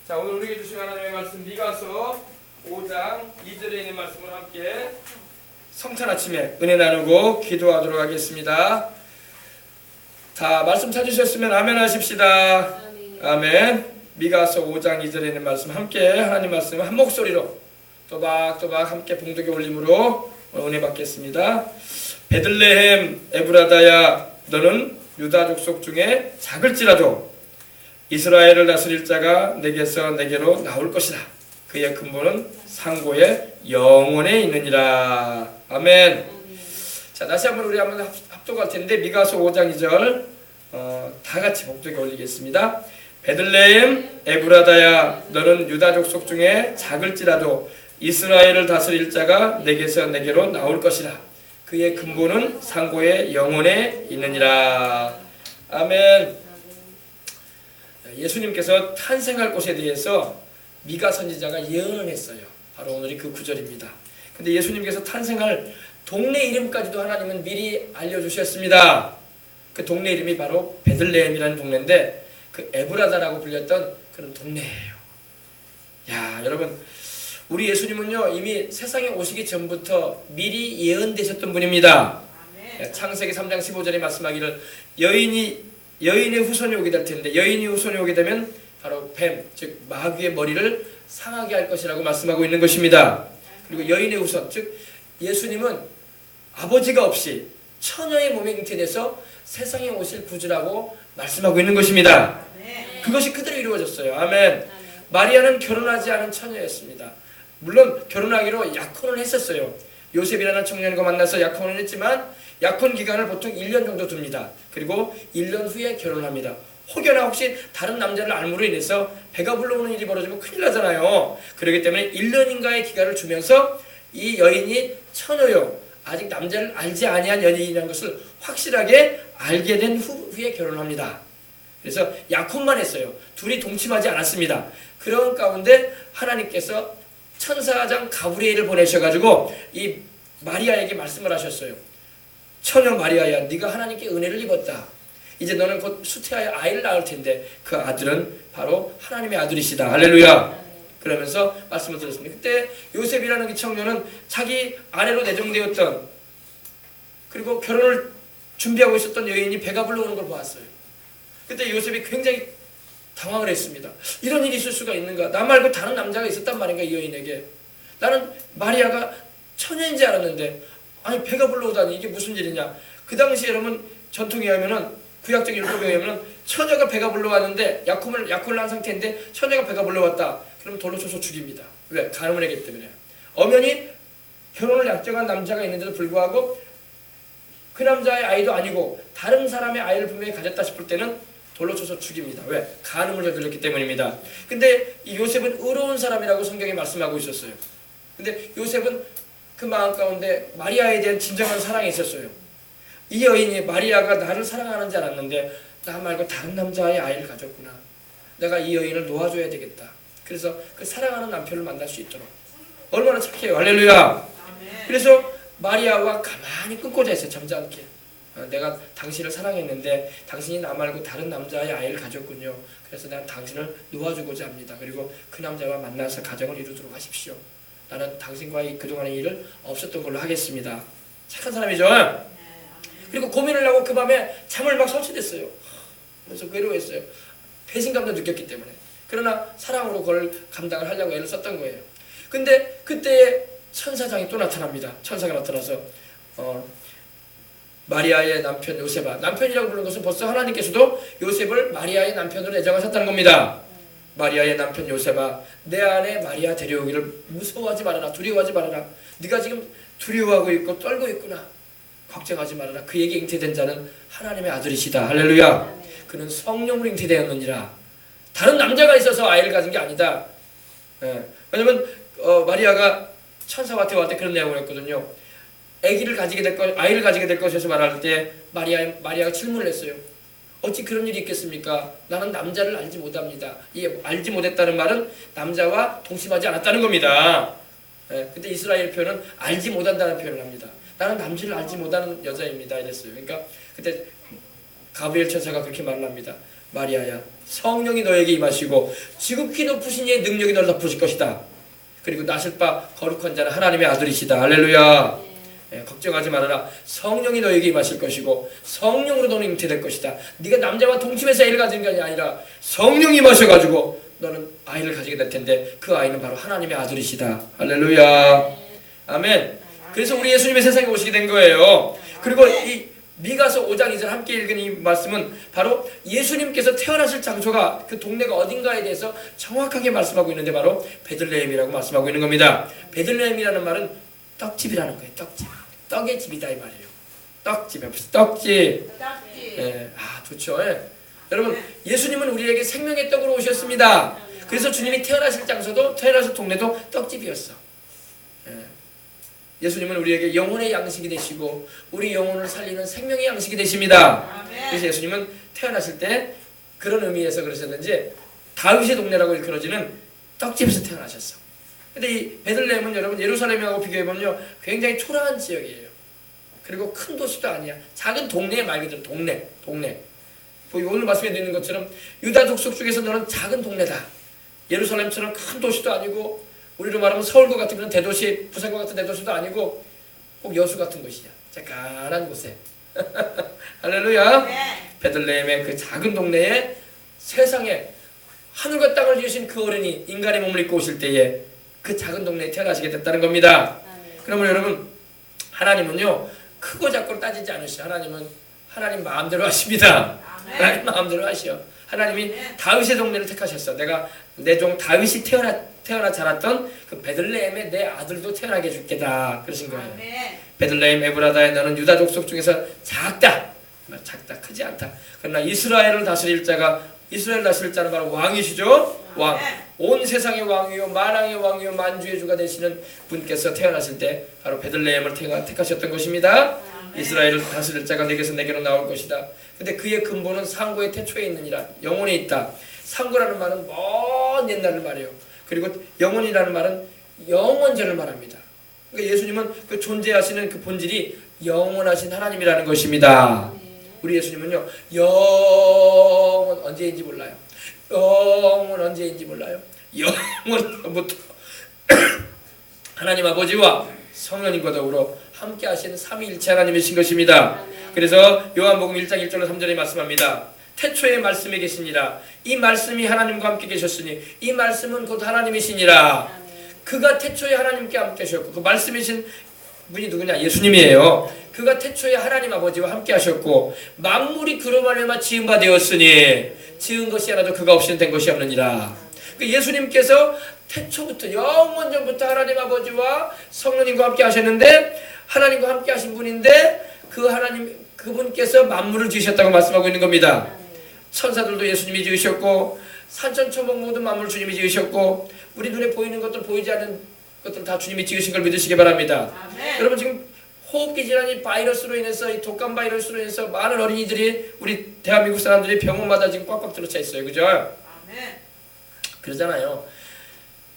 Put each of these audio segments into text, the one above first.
자, 오늘 우리에게 주신 하나님의 말씀 미가서 5장 2절에 있는 말씀을 함께 성탄 아침에 은혜 나누고 기도하도록 하겠습니다. 다 말씀 찾으셨으면 아멘 하십시다. 아멘. 미가서 5장 2절에 있는 말씀 함께 하나님 말씀 한 목소리로 또박또박 함께 봉독에 올림으로 은혜 받겠습니다. 베들레헴 에브라다야, 너는 유다 족속 중에 작을지라도 이스라엘을 다스릴 자가 내게서 내게로 나올 것이다. 그의 근본은 상고의 영원에 있느니라. 아멘. 자, 다시 한번 우리 한번 합독할 텐데 미가서 5장 2절 다 같이 복독에 올리겠습니다. 베들레헴 에브라다야, 너는 유다 족속 중에 작을지라도 이스라엘을 다스릴 자가 내게서 내게로 나올 것이라. 그의 근본은 상고의 영원에 있느니라. 아멘. 예수님께서 탄생할 곳에 대해서 미가 선지자가 예언을 했어요. 바로 오늘이 그 구절입니다. 근데 예수님께서 탄생할 동네 이름까지도 하나님은 미리 알려주셨습니다. 그 동네 이름이 바로 베들레헴이라는 동네인데 그 에브라다라고 불렸던 그런 동네예요. 야, 여러분, 우리 예수님은요 이미 세상에 오시기 전부터 미리 예언되셨던 분입니다. 창세기 3장 15절에 말씀하기를 여인의 후손이 오게 될 텐데, 여인이 후손이 오게 되면 바로 뱀, 즉 마귀의 머리를 상하게 할 것이라고 말씀하고 있는 것입니다. 그리고 여인의 후손, 즉 예수님은 아버지가 없이 처녀의 몸에 잉태돼서 세상에 오실 구주라고 말씀하고 있는 것입니다. 그것이 그대로 이루어졌어요. 아멘. 마리아는 결혼하지 않은 처녀였습니다. 물론 결혼하기로 약혼을 했었어요. 요셉이라는 청년과 만나서 약혼을 했지만 약혼 기간을 보통 1년 정도 둡니다. 그리고 1년 후에 결혼합니다. 혹여나 혹시 다른 남자를 알므로 인해서 배가 불러오는 일이 벌어지면 큰일 나잖아요. 그렇기 때문에 1년인가의 기간을 주면서 이 여인이 처녀요, 아직 남자를 알지 아니한 연인이라는 것을 확실하게 알게 된 후에 결혼합니다. 그래서 약혼만 했어요. 둘이 동침하지 않았습니다. 그런 가운데 하나님께서 천사장 가브리엘을 보내셔가지고 이 마리아에게 말씀을 하셨어요. 처녀 마리아야, 네가 하나님께 은혜를 입었다. 이제 너는 곧 수태하여 아이를 낳을 텐데 그 아들은 바로 하나님의 아들이시다. 할렐루야. 그러면서 말씀을 드렸습니다. 그때 요셉이라는 그 청년은 자기 아내로 내정되었던, 그리고 결혼을 준비하고 있었던 여인이 배가 불러오는 걸 보았어요. 그때 요셉이 굉장히 당황을 했습니다. 이런 일이 있을 수가 있는가? 나 말고 다른 남자가 있었단 말인가, 이 여인에게. 나는 마리아가 처녀인 줄 알았는데 아니 배가 불러오다니 이게 무슨 일이냐. 그 당시에 여러분 전통에 의하면은, 구약적 율법에 의하면은 처녀가 배가 불러왔는데 약혼을 한 상태인데 처녀가 배가 불러왔다. 그러면 돌로 쳐서 죽입니다. 왜? 간음을 했기 때문에. 엄연히 결혼을 약정한 남자가 있는데도 불구하고 그 남자의 아이도 아니고 다른 사람의 아이를 분명히 가졌다 싶을 때는 돌로 쳐서 죽입니다. 왜? 간음을 저질렀기 때문입니다. 근데 이 요셉은 의로운 사람이라고 성경에 말씀하고 있었어요. 근데 요셉은 그 마음 가운데 마리아에 대한 진정한 사랑이 있었어요. 이 여인이 마리아가 나를 사랑하는 줄 알았는데 나 말고 다른 남자의 아이를 가졌구나. 내가 이 여인을 놓아줘야 되겠다. 그래서 그 사랑하는 남편을 만날 수 있도록. 얼마나 착해요. 할렐루야. 그래서 마리아와 가만히 끊고자 했어요. 잠잠게. 내가 당신을 사랑했는데 당신이 나 말고 다른 남자의 아이를 가졌군요. 그래서 난 당신을 놓아주고자 합니다. 그리고 그 남자와 만나서 가정을 이루도록 하십시오. 나는 당신과의 그동안의 일을 없었던 걸로 하겠습니다. 착한 사람이죠. 그리고 고민을 하고 그 밤에 잠을 막 설치됐어요. 그래서 괴로워했어요. 배신감도 느꼈기 때문에. 그러나 사랑으로 그걸 감당을 하려고 애를 썼던 거예요. 근데 그때 천사장이 또 나타납니다. 천사가 나타나서 마리아의 남편 요셉아, 남편이라고 부르는 것은 벌써 하나님께서도 요셉을 마리아의 남편으로 애정하셨다는 겁니다. 마리아의 남편 요셉아, 내 아내 마리아 데려오기를 무서워하지 말아라. 두려워하지 말아라. 네가 지금 두려워하고 있고 떨고 있구나. 걱정하지 말아라. 그에게 잉태된 자는 하나님의 아들이시다. 할렐루야. 그는 성령으로 잉태되었느니라. 다른 남자가 있어서 아이를 가진 게 아니다. 왜냐면 마리아가 천사한테 왔을 때 그런 내용을 했거든요. 아이를 가지게 될 것에서 말할 때 마리아가 질문을 했어요. 어찌 그런 일이 있겠습니까? 나는 남자를 알지 못합니다. 이 알지 못했다는 말은 남자와 동침하지 않았다는 겁니다. 근데 이스라엘 표현은 알지 못한다는 표현을 합니다. 나는 남자를 알지 못하는 여자입니다. 이랬어요. 그러니까 그때 가브리엘 천사가 그렇게 말을 합니다. 마리아야, 성령이 너에게 임하시고 지극히 높으신 이의 능력이 너를 덮으실 것이다. 그리고 나실 바 거룩한 자는 하나님의 아들이시다. 할렐루야. 걱정하지 말아라. 성령이 너에게 임하실 것이고 성령으로 너는 잉태될 것이다. 네가 남자와 동침해서 아이를 가진 게 아니라 성령이 임하셔가지고 너는 아이를 가지게 될 텐데 그 아이는 바로 하나님의 아들이시다. 할렐루야. 아멘. 그래서 우리 예수님이 세상에 오시게 된 거예요. 그리고 이 미가서 5장 2절 함께 읽은 이 말씀은 바로 예수님께서 태어나실 장소가 그 동네가 어딘가에 대해서 정확하게 말씀하고 있는데 바로 베들레헴이라고 말씀하고 있는 겁니다. 베들레헴이라는 말은 떡집이라는 거예요. 떡집. 떡의 집이다 이 말이에요. 떡집. 떡집. 예, 좋죠. 예. 여러분 예수님은 우리에게 생명의 떡으로 오셨습니다. 그래서 주님이 태어나실 장소도 태어나실 동네도 떡집이었어. 예수님은 우리에게 영혼의 양식이 되시고 우리 영혼을 살리는 생명의 양식이 되십니다. 그래서 예수님은 태어나실 때 그런 의미에서 그러셨는지 다윗의 동네라고 일컬어지는 떡집에서 태어나셨어. 근데 이 베들레헴은 여러분 예루살렘하고 비교해보면요 굉장히 초라한 지역이에요. 그리고 큰 도시도 아니야. 작은 동네 말 그대로 동네. 오늘 말씀해 드리는 것처럼 유다 족속 중에서 너는 작은 동네다. 예루살렘처럼 큰 도시도 아니고 우리로 말하면 서울과 같은 그런 대도시, 부산과 같은 대도시도 아니고 꼭 여수 같은 곳이야. 잠깐한 곳에. 할렐루야. 네. 베들레헴의 그 작은 동네에 세상에 하늘과 땅을 지으신 그 어른이 인간의 몸을 입고 오실 때에 그 작은 동네에 태어나시게 됐다는 겁니다. 그러면 여러분 하나님은요 크고 작고를 따지지 않으셔. 하나님은 하나님 마음대로 하십니다. 하나님 마음대로 하시오. 하나님이 다윗의 동네를 택하셨어. 내가 내 종 다윗이 태어나 자랐던 그 베들레헴에 내 아들도 태어나게 해줄게다. 그러신 거예요. 베들레헴 에브라다에 너는 유다 족속 중에서 작다. 크지 않다. 그러나 이스라엘 다스릴 자는 바로 왕이시죠. 왕. 온 세상의 왕이요 만왕의 왕이요 만주의 주가 되시는 분께서 태어나실 때 바로 베들레헴을 택하셨던 것입니다. 이스라엘을 다스릴 자가 내게서 내게로 나올 것이다. 근데 그의 근본은 상고의 태초에 있느니라. 영혼에 있다. 상고라는 말은 먼 옛날을 말해요. 그리고 영혼이라는 말은 영원전을 말합니다. 그러니까 예수님은 그 존재하시는 그 본질이 영원하신 하나님이라는 것입니다. 우리 예수님은요 영원 언제인지 몰라요. 영원 언제인지 몰라요. 영원부터 하나님 아버지와 성령님과 더불어 함께 하시는 삼위일체 하나님이신 것입니다. 그래서 요한복음 1장 1절로 3절에 말씀합니다. 태초에 말씀이 계시니라. 이 말씀이 하나님과 함께 계셨으니 이 말씀은 곧 하나님이시니라. 그가 태초에 하나님께 함께 하셨고 그 말씀이신 분이 누구냐? 예수님이에요. 그가 태초에 하나님 아버지와 함께 하셨고 만물이 그로 말미암아 지은 바 되었으니 지은 것이 하나도 그가 없이는 된 것이 없느니라. 예수님께서 태초부터 영원전부터 하나님 아버지와 성령님과 함께 하셨는데 하나님과 함께 하신 분인데 그분께서 만물을 지으셨다고 말씀하고 있는 겁니다. 천사들도 예수님이 지으셨고 산천초목 모든 만물을 주님이 지으셨고 우리 눈에 보이는 것들 보이지 않는 것들 다 주님이 지으신 걸 믿으시기 바랍니다. 여러분 지금 호흡기 질환이 바이러스로 인해서 이 독감 바이러스로 인해서 많은 어린이들이 우리 대한민국 사람들이 병원마다 지금 꽉꽉 들어차 있어요. 그죠? 그러잖아요.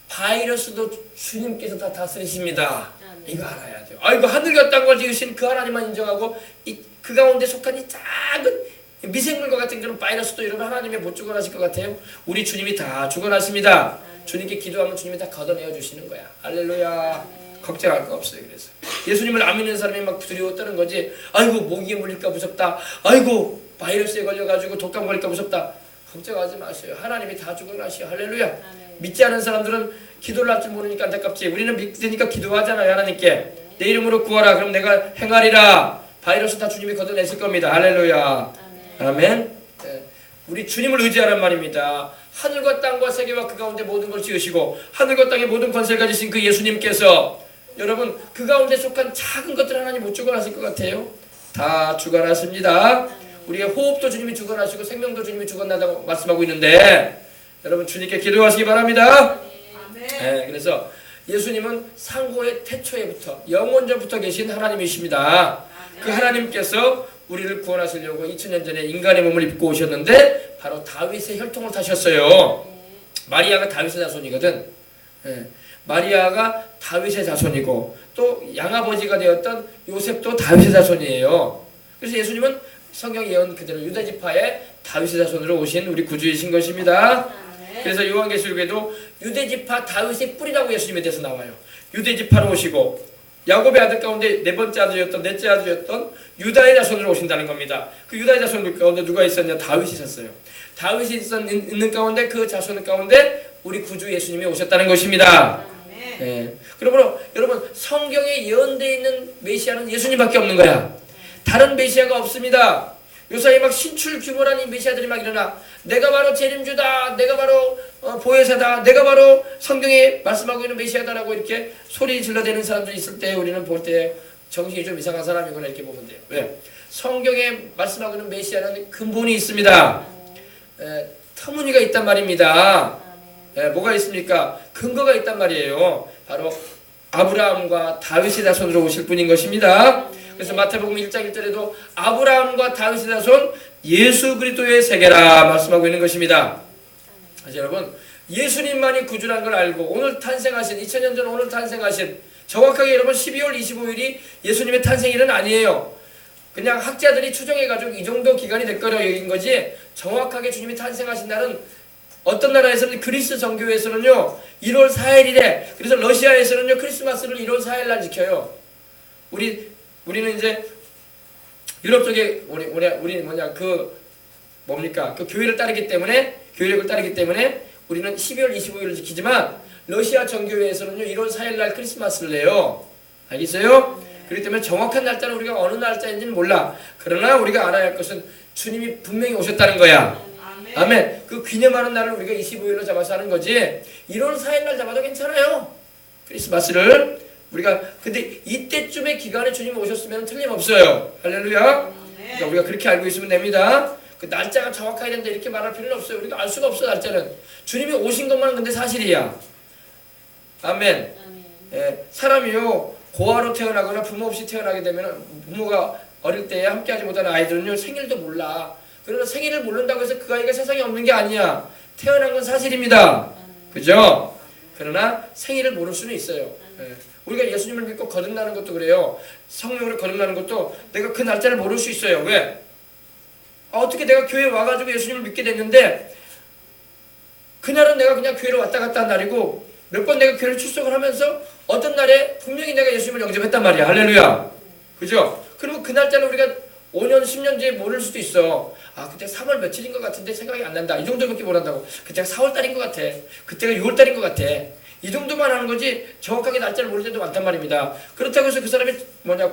바이러스도 주님께서 다 다스리십니다. 이거 알아야 돼요. 이거 하늘과 땅과 지으신 그 하나님만 인정하고 그 가운데 속한 이 작은 미생물과 같은 그런 바이러스도 여러분 하나님이 못 주관하실 것 같아요? 우리 주님이 다 주관하십니다. 주님께 기도하면 주님이 다 걷어내어 주시는 거야. 할렐루야. 걱정할 거 없어요. 그래서 예수님을 안 믿는 사람이 막 두려워 떠는 거지. 아이고 모기에 물릴까 무섭다. 아이고 바이러스에 걸려가지고 독감 걸릴까 무섭다. 걱정하지 마세요. 하나님이 다 주관하시오. 할렐루야. 믿지 않은 사람들은 기도를 할 줄 모르니까 안타깝지. 우리는 믿으니까 기도하잖아요. 하나님께 내 이름으로 구하라. 그럼 내가 행하리라. 바이러스 다 주님이 걷어내실 겁니다. 할렐루야. 아멘. 네. 우리 주님을 의지하란 말입니다. 하늘과 땅과 세계와 그 가운데 모든 걸 지으시고 하늘과 땅의 모든 권세를 가지신 그 예수님께서 여러분 그 가운데 속한 작은 것들 하나님 못 주관하실 것 같아요? 다 주관하십니다. 우리의 호흡도 주님이 주관하시고 생명도 주님이 주관한다고 말씀하고 있는데 여러분 주님께 기도하시기 바랍니다. 네, 그래서 예수님은 상고의 태초에부터 영원전부터 계신 하나님이십니다. 그 하나님께서 우리를 구원하시려고 2000년 전에 인간의 몸을 입고 오셨는데 바로 다윗의 혈통을 타셨어요. 마리아가 다윗의 자손이거든. 네. 마리아가 다윗의 자손이고 또 양아버지가 되었던 요셉도 다윗의 자손이에요. 그래서 예수님은 성경 예언 그대로 유다 지파의 다윗의 자손으로 오신 우리 구주이신 것입니다. 그래서 요한계시록에도 유대 지파 다윗의 뿌리라고 예수님에 대해서 나와요. 유대 지파로 오시고 야곱의 아들 가운데 네 번째 아들이었던 넷째 아들이었던 유다의 자손으로 오신다는 겁니다. 그 유다의 자손 가운데 누가 있었냐? 다윗이 있었어요. 다윗이 있는 가운데 그 자손 가운데 우리 구주 예수님이 오셨다는 것입니다. 네. 그러므로 여러분 성경에 예언되어 있는 메시아는 예수님밖에 없는 거야. 다른 메시아가 없습니다. 요사이 막 신출 규모란 이 메시아들이 막 일어나 내가 바로 재림주다, 내가 바로 보혜사다, 내가 바로 성경에 말씀하고 있는 메시아다라고 이렇게 소리 질러대는 사람들이 있을 때 우리는 볼 때 정신이 좀 이상한 사람이구나 이렇게 보면 돼요. 왜? 성경에 말씀하고 있는 메시아는 근본이 있습니다. 터무니가 있단 말입니다. 뭐가 있습니까? 근거가 있단 말이에요. 바로 아브라함과 다윗의 자손으로 오실 분인 것입니다. 그래서 마태복음 1장 1절에도 아브라함과 다윗의 자손 예수 그리스도의 세계라 말씀하고 있는 것입니다. 여러분 예수님만이 구주라는 걸 알고 오늘 탄생하신 2000년 전 오늘 탄생하신 정확하게 여러분 12월 25일이 예수님의 탄생일은 아니에요. 그냥 학자들이 추정해가지고 이 정도 기간이 될 거라 여긴 거지 정확하게 주님이 탄생하신 날은 어떤 나라에서는 그리스 정교회에서는요 1월 4일이래. 그래서 러시아에서는요 크리스마스를 1월 4일 날 지켜요. 우리는 이제 유럽 쪽에 우리 뭐냐 그 뭡니까 그 교회를 따르기 때문에 교회력을 따르기 때문에 우리는 12월 25일을 지키지만 러시아 정교회에서는요 1월 4일 날 크리스마스를 내요. 알겠어요? 그렇기 때문에 정확한 날짜는 우리가 어느 날짜인지는 몰라. 그러나 우리가 알아야 할 것은 주님이 분명히 오셨다는 거야. 아멘. 그 기념하는 날을 우리가 25일로 잡아서 하는 거지 1월 4일 날 잡아도 괜찮아요. 크리스마스를 우리가 근데 이때쯤의 기간에 주님이 오셨으면 틀림없어요. 할렐루야. 그러니까 우리가 그렇게 알고 있으면 됩니다. 그 날짜가 정확해야 된다 이렇게 말할 필요는 없어요. 우리가 알 수가 없어. 날짜는 주님이 오신 것만 근데 사실이야. 아멘. 사람이요 고아로 태어나거나 부모 없이 태어나게 되면 부모가 어릴 때 함께하지 못하는 아이들은요 생일도 몰라. 그러나 생일을 모른다고 해서 그 아이가 세상에 없는 게 아니야. 태어난 건 사실입니다. 그죠? 그러나 생일을 모를 수는 있어요. 우리가 예수님을 믿고 거듭나는 것도 그래요. 성령으로 거듭나는 것도 내가 그 날짜를 모를 수 있어요. 왜? 어떻게 내가 교회에 와가지고 예수님을 믿게 됐는데 그날은 내가 그냥 교회로 왔다 갔다 한 날이고 몇 번 내가 교회를 출석을 하면서 어떤 날에 분명히 내가 예수님을 영접했단 말이야. 할렐루야. 그죠? 그리고 그 날짜는 우리가 5년, 10년 뒤에 모를 수도 있어. 아, 그때 3월 며칠인 것 같은데 생각이 안 난다. 이 정도밖에 모른다고. 그때가 4월 달인 것 같아. 그때가 6월 달인 것 같아. 이 정도만 하는 거지 정확하게 날짜를 모를 때도 많단 말입니다. 그렇다고 해서 그 사람이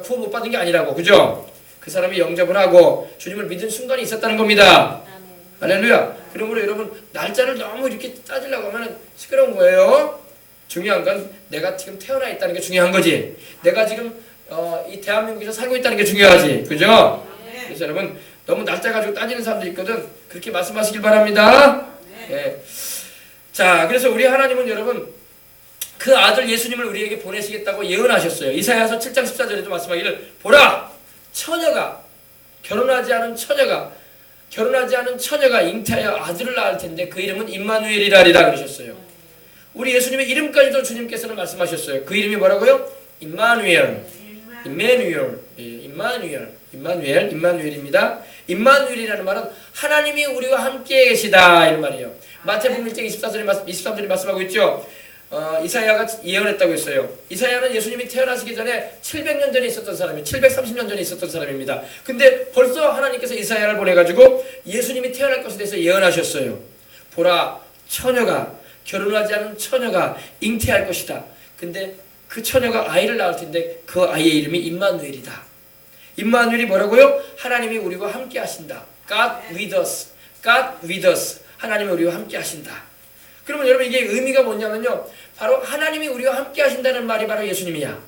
구원 못 받은 게 아니라고. 그죠? 그 사람이 영접을 하고 주님을 믿은 순간이 있었다는 겁니다. 할렐루야. 그러므로 여러분 날짜를 너무 이렇게 따지려고 하면 시끄러운 거예요. 중요한 건 내가 지금 태어나 있다는 게 중요한 거지. 내가 지금 이 대한민국에서 살고 있다는 게 중요하지. 그죠? 그래서 여러분 너무 날짜 가지고 따지는 사람도 있거든. 그렇게 말씀하시길 바랍니다. 예. 자, 그래서 우리 하나님은 여러분 그 아들 예수님을 우리에게 보내시겠다고 예언하셨어요. 이사야서 7장 14절에도 말씀하기를 보라! 처녀가 결혼하지 않은 처녀가 잉태하여 아들을 낳을 텐데 그 이름은 임마누엘이라리라 그러셨어요. 우리 예수님의 이름까지도 주님께서는 말씀하셨어요. 그 이름이 뭐라고요? 임마누엘입니다. 임마누엘이라는 말은 하나님이 우리와 함께 계시다 이런 말이에요. 마태복음 1장 23절에 말씀하고 있죠. 이사야가 예언했다고 했어요. 이사야는 예수님이 태어나시기 전에 700년 전에 있었던 사람이에요. 730년 전에 있었던 사람입니다. 근데 벌써 하나님께서 이사야를 보내가지고 예수님이 태어날 것에 대해서 예언하셨어요. 보라, 결혼하지 않은 처녀가 잉태할 것이다. 근데 그 처녀가 아이를 낳을 텐데 그 아이의 이름이 임마누엘이다. 임마누엘이 뭐라고요? 하나님이 우리와 함께 하신다. God with us. 하나님이 우리와 함께 하신다. 그러면 여러분 이게 의미가 뭐냐면요. 바로 하나님이 우리와 함께 하신다는 말이 바로 예수님이야.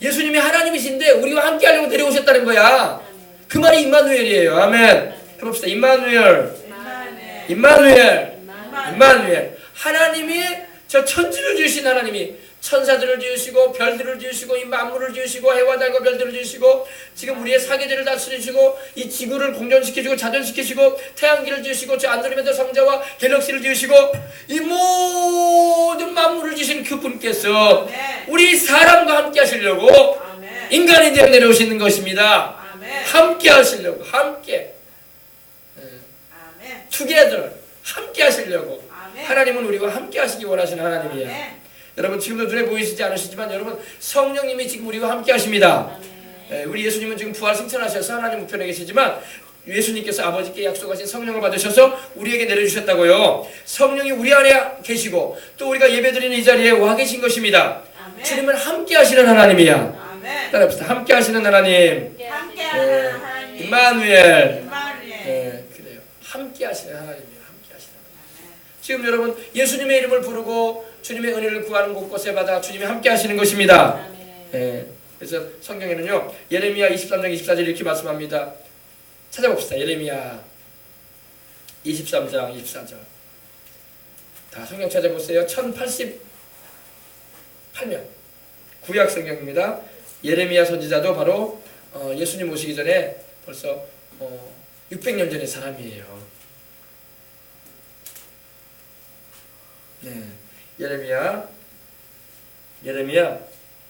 예수님이 하나님이신데 우리와 함께 하려고 데려오셨다는 거야. 그 말이 임마누엘이에요. 아멘. 해봅시다. 임마누엘. 하나님이 저 천지를 지으신 하나님이 천사들을 지으시고 별들을 지으시고 이 만물을 지으시고 해와 달과 별들을 지으시고 지금 우리의 사계절을 다스리시고 이 지구를 공전시키시고 자전시키시고 태양계를 지으시고 저 안드로메다 성자와 갤럭시를 지으시고 이 모든 만물을 지으신 그분께서 우리 사람과 함께 하시려고 인간이 되어 내려오시는 것입니다. 함께 하시려고, 함께. together. 함께 하시려고. 하나님은 우리와 함께 하시기 원하시는 하나님이에요. 여러분 지금도 눈에 보이시지 않으시지만 여러분 성령님이 지금 우리와 함께 하십니다. 우리 예수님은 지금 부활 승천하셔서 하나님 우편에 계시지만 예수님께서 아버지께 약속하신 성령을 받으셔서 우리에게 내려주셨다고요. 성령이 우리 안에 계시고 또 우리가 예배드리는 이 자리에 와 계신 것입니다. 주님은 함께 하시는 하나님이야. 따라합시다. 함께 하시는 하나님. 임마누엘. 그래요. 함께 하시는 하나님이에요. 함께 하시는 하나님. 지금 여러분 예수님의 이름을 부르고 주님의 은혜를 구하는 곳곳에마다 주님이 함께 하시는 것입니다. 그래서 성경에는요 예레미야 23장 24절 이렇게 말씀합니다. 찾아봅시다. 예레미야 23장 24절. 다 성경 찾아보세요. 1088면 구약 성경입니다. 예레미야 선지자도 바로 예수님 오시기 전에 벌써 600년 전의 사람이에요. 네, 예레미야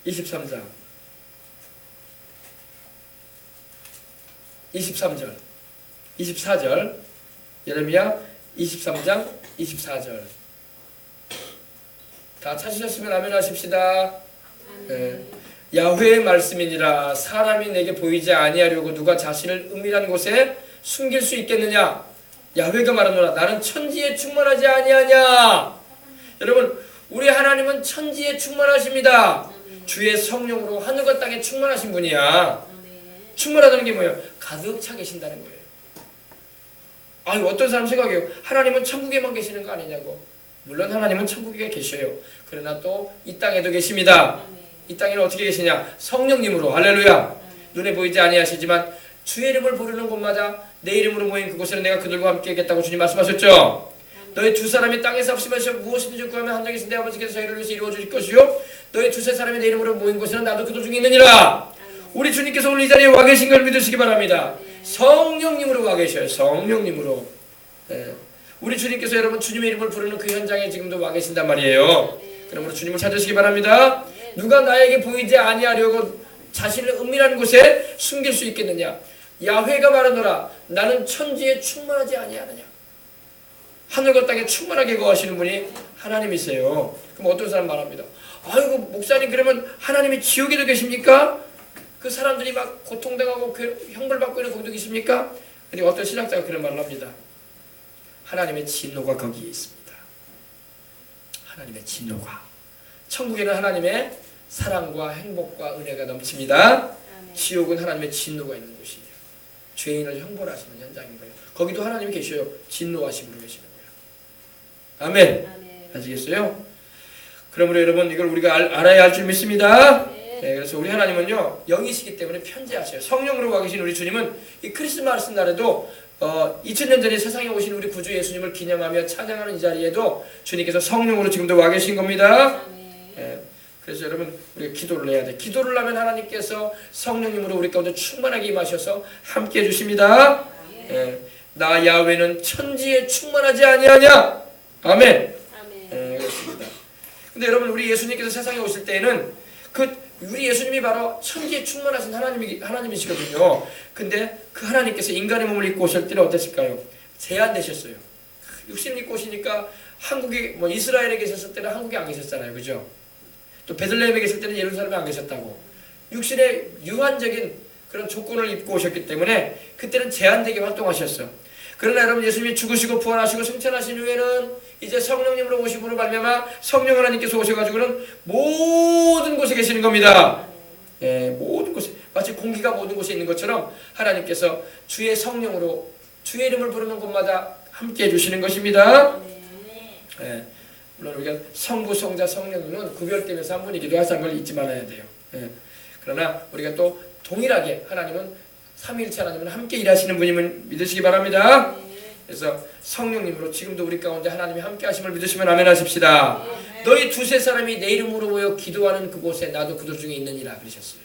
23장 23절 24절 예레미야 23장 24절 다 찾으셨으면 아멘 하십시다. 야훼의 말씀이니라 사람이 내게 보이지 아니하려고 누가 자신을 은밀한 곳에 숨길 수 있겠느냐. 야훼가 말하노라 나는 천지에 충만하지 아니하냐. 여러분 우리 하나님은 천지에 충만하십니다. 주의 성령으로 하늘과 땅에 충만하신 분이야. 충만하다는 게 뭐예요? 가득 차 계신다는 거예요. 아니 어떤 사람 생각해요. 하나님은 천국에만 계시는 거 아니냐고. 물론 하나님은 천국에 계셔요. 그러나 또 이 땅에도 계십니다. 이 땅에는 어떻게 계시냐? 성령님으로. 할렐루야. 눈에 보이지 아니하시지만 주의 이름을 부르는 곳마다 내 이름으로 모인 그곳에는 내가 그들과 함께 있겠다고 주님 말씀하셨죠. 너희 두 사람이 땅에서 합심하셔 무엇이든지 구하면 한 적이 있으니 내 아버지께서 저희를 위해서 이루어 주실 것이요 너희 두세 사람이 내 이름으로 모인 곳에는 나도 그들 중에 있느니라. 우리 주님께서 오늘 이 자리에 와 계신 걸 믿으시기 바랍니다. 성령님으로 와 계셔요. 성령님으로. 우리 주님께서 여러분 주님의 이름을 부르는 그 현장에 지금도 와 계신단 말이에요. 그러므로 주님을 찾으시기 바랍니다. 누가 나에게 보이지 아니하려고 자신을 은밀한 곳에 숨길 수 있겠느냐. 야훼가 말하노라 나는 천지에 충만하지 아니하느냐. 하늘과 땅에 충만하게 거하시는 분이 하나님이세요. 그럼 어떤 사람 말합니다. 아이고 목사님 그러면 하나님이 지옥에도 계십니까? 그 사람들이 막 고통당하고 형벌받고 있는 거기도 계십니까? 근데 어떤 신학자가 그런 말을 합니다. 하나님의 진노가 거기에 있습니다. 하나님의 진노가. 천국에는 하나님의 사랑과 행복과 은혜가 넘칩니다. 지옥은 하나님의 진노가 있는 곳이에요. 죄인을 형벌하시는 현장인 거예요. 거기도 하나님이 계셔요. 진노하심으로 계시는 거예요. 아멘. 아시겠어요? 그러므로 여러분 이걸 우리가 알아야 할 줄 믿습니다. 그래서 우리 하나님은요 영이시기 때문에 편재하셔요. 성령으로 와 계신 우리 주님은 이 크리스마스 날에도 2000년 전에 세상에 오신 우리 구주 예수님을 기념하며 찬양하는 이 자리에도 주님께서 성령으로 지금도 와 계신 겁니다. 그래서 여러분 우리가 기도를 해야 돼. 기도를 하면 하나님께서 성령님으로 우리 가운데 충만하게 임하셔서 함께 해주십니다. 나 야훼는 천지에 충만하지 아니하냐. 아멘. 그렇습니다. 근데 여러분 우리 예수님께서 세상에 오실 때에는 우리 예수님이 바로 천지에 충만하신 하나님이시거든요. 근데 그 하나님께서 인간의 몸을 입고 오실 때는 어땠을까요? 제한되셨어요. 육신을 입고 오시니까 한국에 이스라엘에 계셨을 때는 한국에 안 계셨잖아요. 그죠? 또 베들레헴에 계실 때는 예루살렘에 안 계셨다고. 육신의 유한적인 그런 조건을 입고 오셨기 때문에 그때는 제한되게 활동하셨어요. 그러나 여러분 예수님이 죽으시고 부활하시고 승천하신 후에는 이제 성령님으로 오심으로 말미암아 성령 하나님께서 오셔가지고는 모든 곳에 계시는 겁니다. 모든 곳에 마치 공기가 모든 곳에 있는 것처럼 하나님께서 주의 성령으로 주의 이름을 부르는 곳마다 함께 해주시는 것입니다. 물론 우리가 성부, 성자, 성령님은 구별되면서 한 분이기도 하다는 걸 잊지 말아야 돼요. 그러나 우리가 또 동일하게 하나님은 삼위일체 하나님은 함께 일하시는 분임을 믿으시기 바랍니다. 그래서 성령님으로 지금도 우리 가운데 하나님이 함께 하심을 믿으시면 아멘 하십시다. 너희 두세 사람이 내 이름으로 모여 기도하는 그곳에 나도 그들 중에 있느니라 그러셨어요.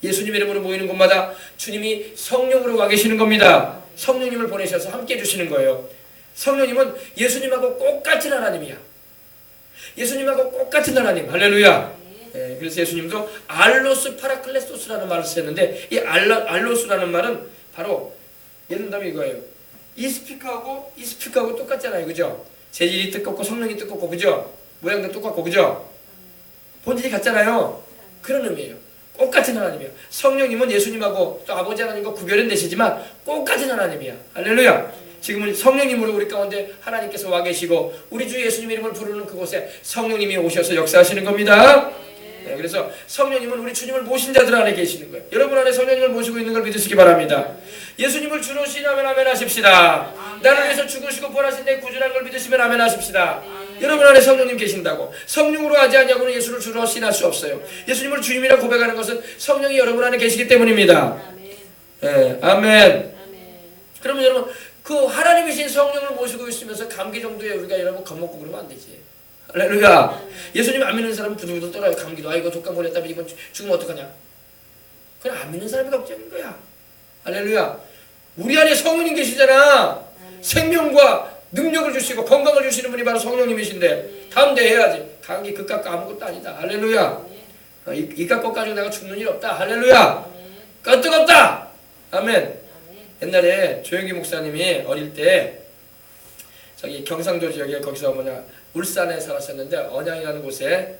예수님 이름으로 모이는 곳마다 주님이 성령으로 와 계시는 겁니다. 성령님을 보내셔서 함께 해주시는 거예요. 성령님은 예수님하고 똑같은 하나님이야. 예수님하고 똑같은 하나님. 할렐루야. 예, 그래서 예수님도 알로스 파라클레토스라는 말을 쓰셨는데 이 알로스라는 말은 바로 예를 들면 이거예요. 이 스피커하고 똑같잖아요. 그죠? 재질이 똑같고 성능이 똑같고 그죠? 모양도 똑같고 그죠? 본질이 같잖아요. 그런 의미예요. 똑같은 하나님이야. 성령님은 예수님하고 또 아버지 하나님과 구별은 되시지만 똑같은 하나님이야. 할렐루야. 지금은 성령님으로 우리 가운데 하나님께서 와 계시고 우리 주 예수님 이름을 부르는 그곳에 성령님이 오셔서 역사하시는 겁니다. 네, 그래서 성령님은 우리 주님을 모신 자들 안에 계시는 거예요. 여러분 안에 성령님을 모시고 있는 걸 믿으시기 바랍니다. 예수님을 주로 신하면 아멘 하십시다. 나를 위해서 죽으시고 부활하신 내 구주라는 걸 믿으시면 아멘 하십시다. 여러분 안에 성령님 계신다고. 성령으로 하지 않냐고는 예수를 주로 신할 수 없어요. 예수님을 주님이라 고백하는 것은 성령이 여러분 안에 계시기 때문입니다. 네, 아멘. 그러면 여러분 그 하나님이신 성령을 모시고 있으면서 감기 정도에 우리가 여러분 겁먹고 그러면 안 되지. 할렐루야. 예수님 안 믿는 사람은 부들부들 떨어요. 감기도 아이고 독감 걸렸다면 이번 죽으면 어떡하냐. 그냥 안 믿는 사람이 걱정인 거야. 할렐루야. 우리 안에 성령님 계시잖아. 생명과 능력을 주시고 건강을 주시는 분이 바로 성령님이신데 다음 대 해야지. 감기 그깟 거 아무것도 아니다. 할렐루야. 이깟 거 가지고 내가 죽는 일 없다. 할렐루야. 끄떡없다. 아멘. 옛날에 조영기 목사님이 어릴 때 저기 경상도 지역에 거기서 울산에 살았었는데 언양이라는 곳에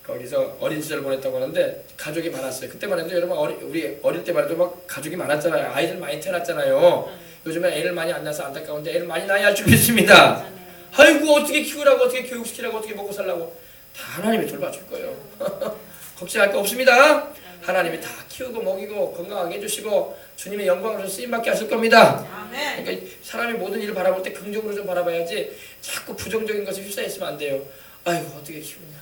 거기서 어린 시절을 보냈다고 하는데 가족이 많았어요. 그때만 해도 여러분 우리 어릴 때만 해도 막 가족이 많았잖아요. 아이들 많이 태어났잖아요. 요즘에 애를 많이 안 낳아서 안타까운데 애를 많이 낳아야 할 줄 믿습니다. 아이고 어떻게 키우라고 어떻게 교육시키라고 어떻게 먹고 살라고 다 하나님이 돌봐줄 거예요. 걱정할 거 없습니다. 하나님이 다 키우고 먹이고 건강하게 해주시고 주님의 영광으로 쓰임받게 하실 겁니다. 그러니까 사람이 모든 일을 바라볼 때 긍정으로 좀 바라봐야지 자꾸 부정적인 것에 휩싸여 있으면 안 돼요. 아이고 어떻게 키우냐,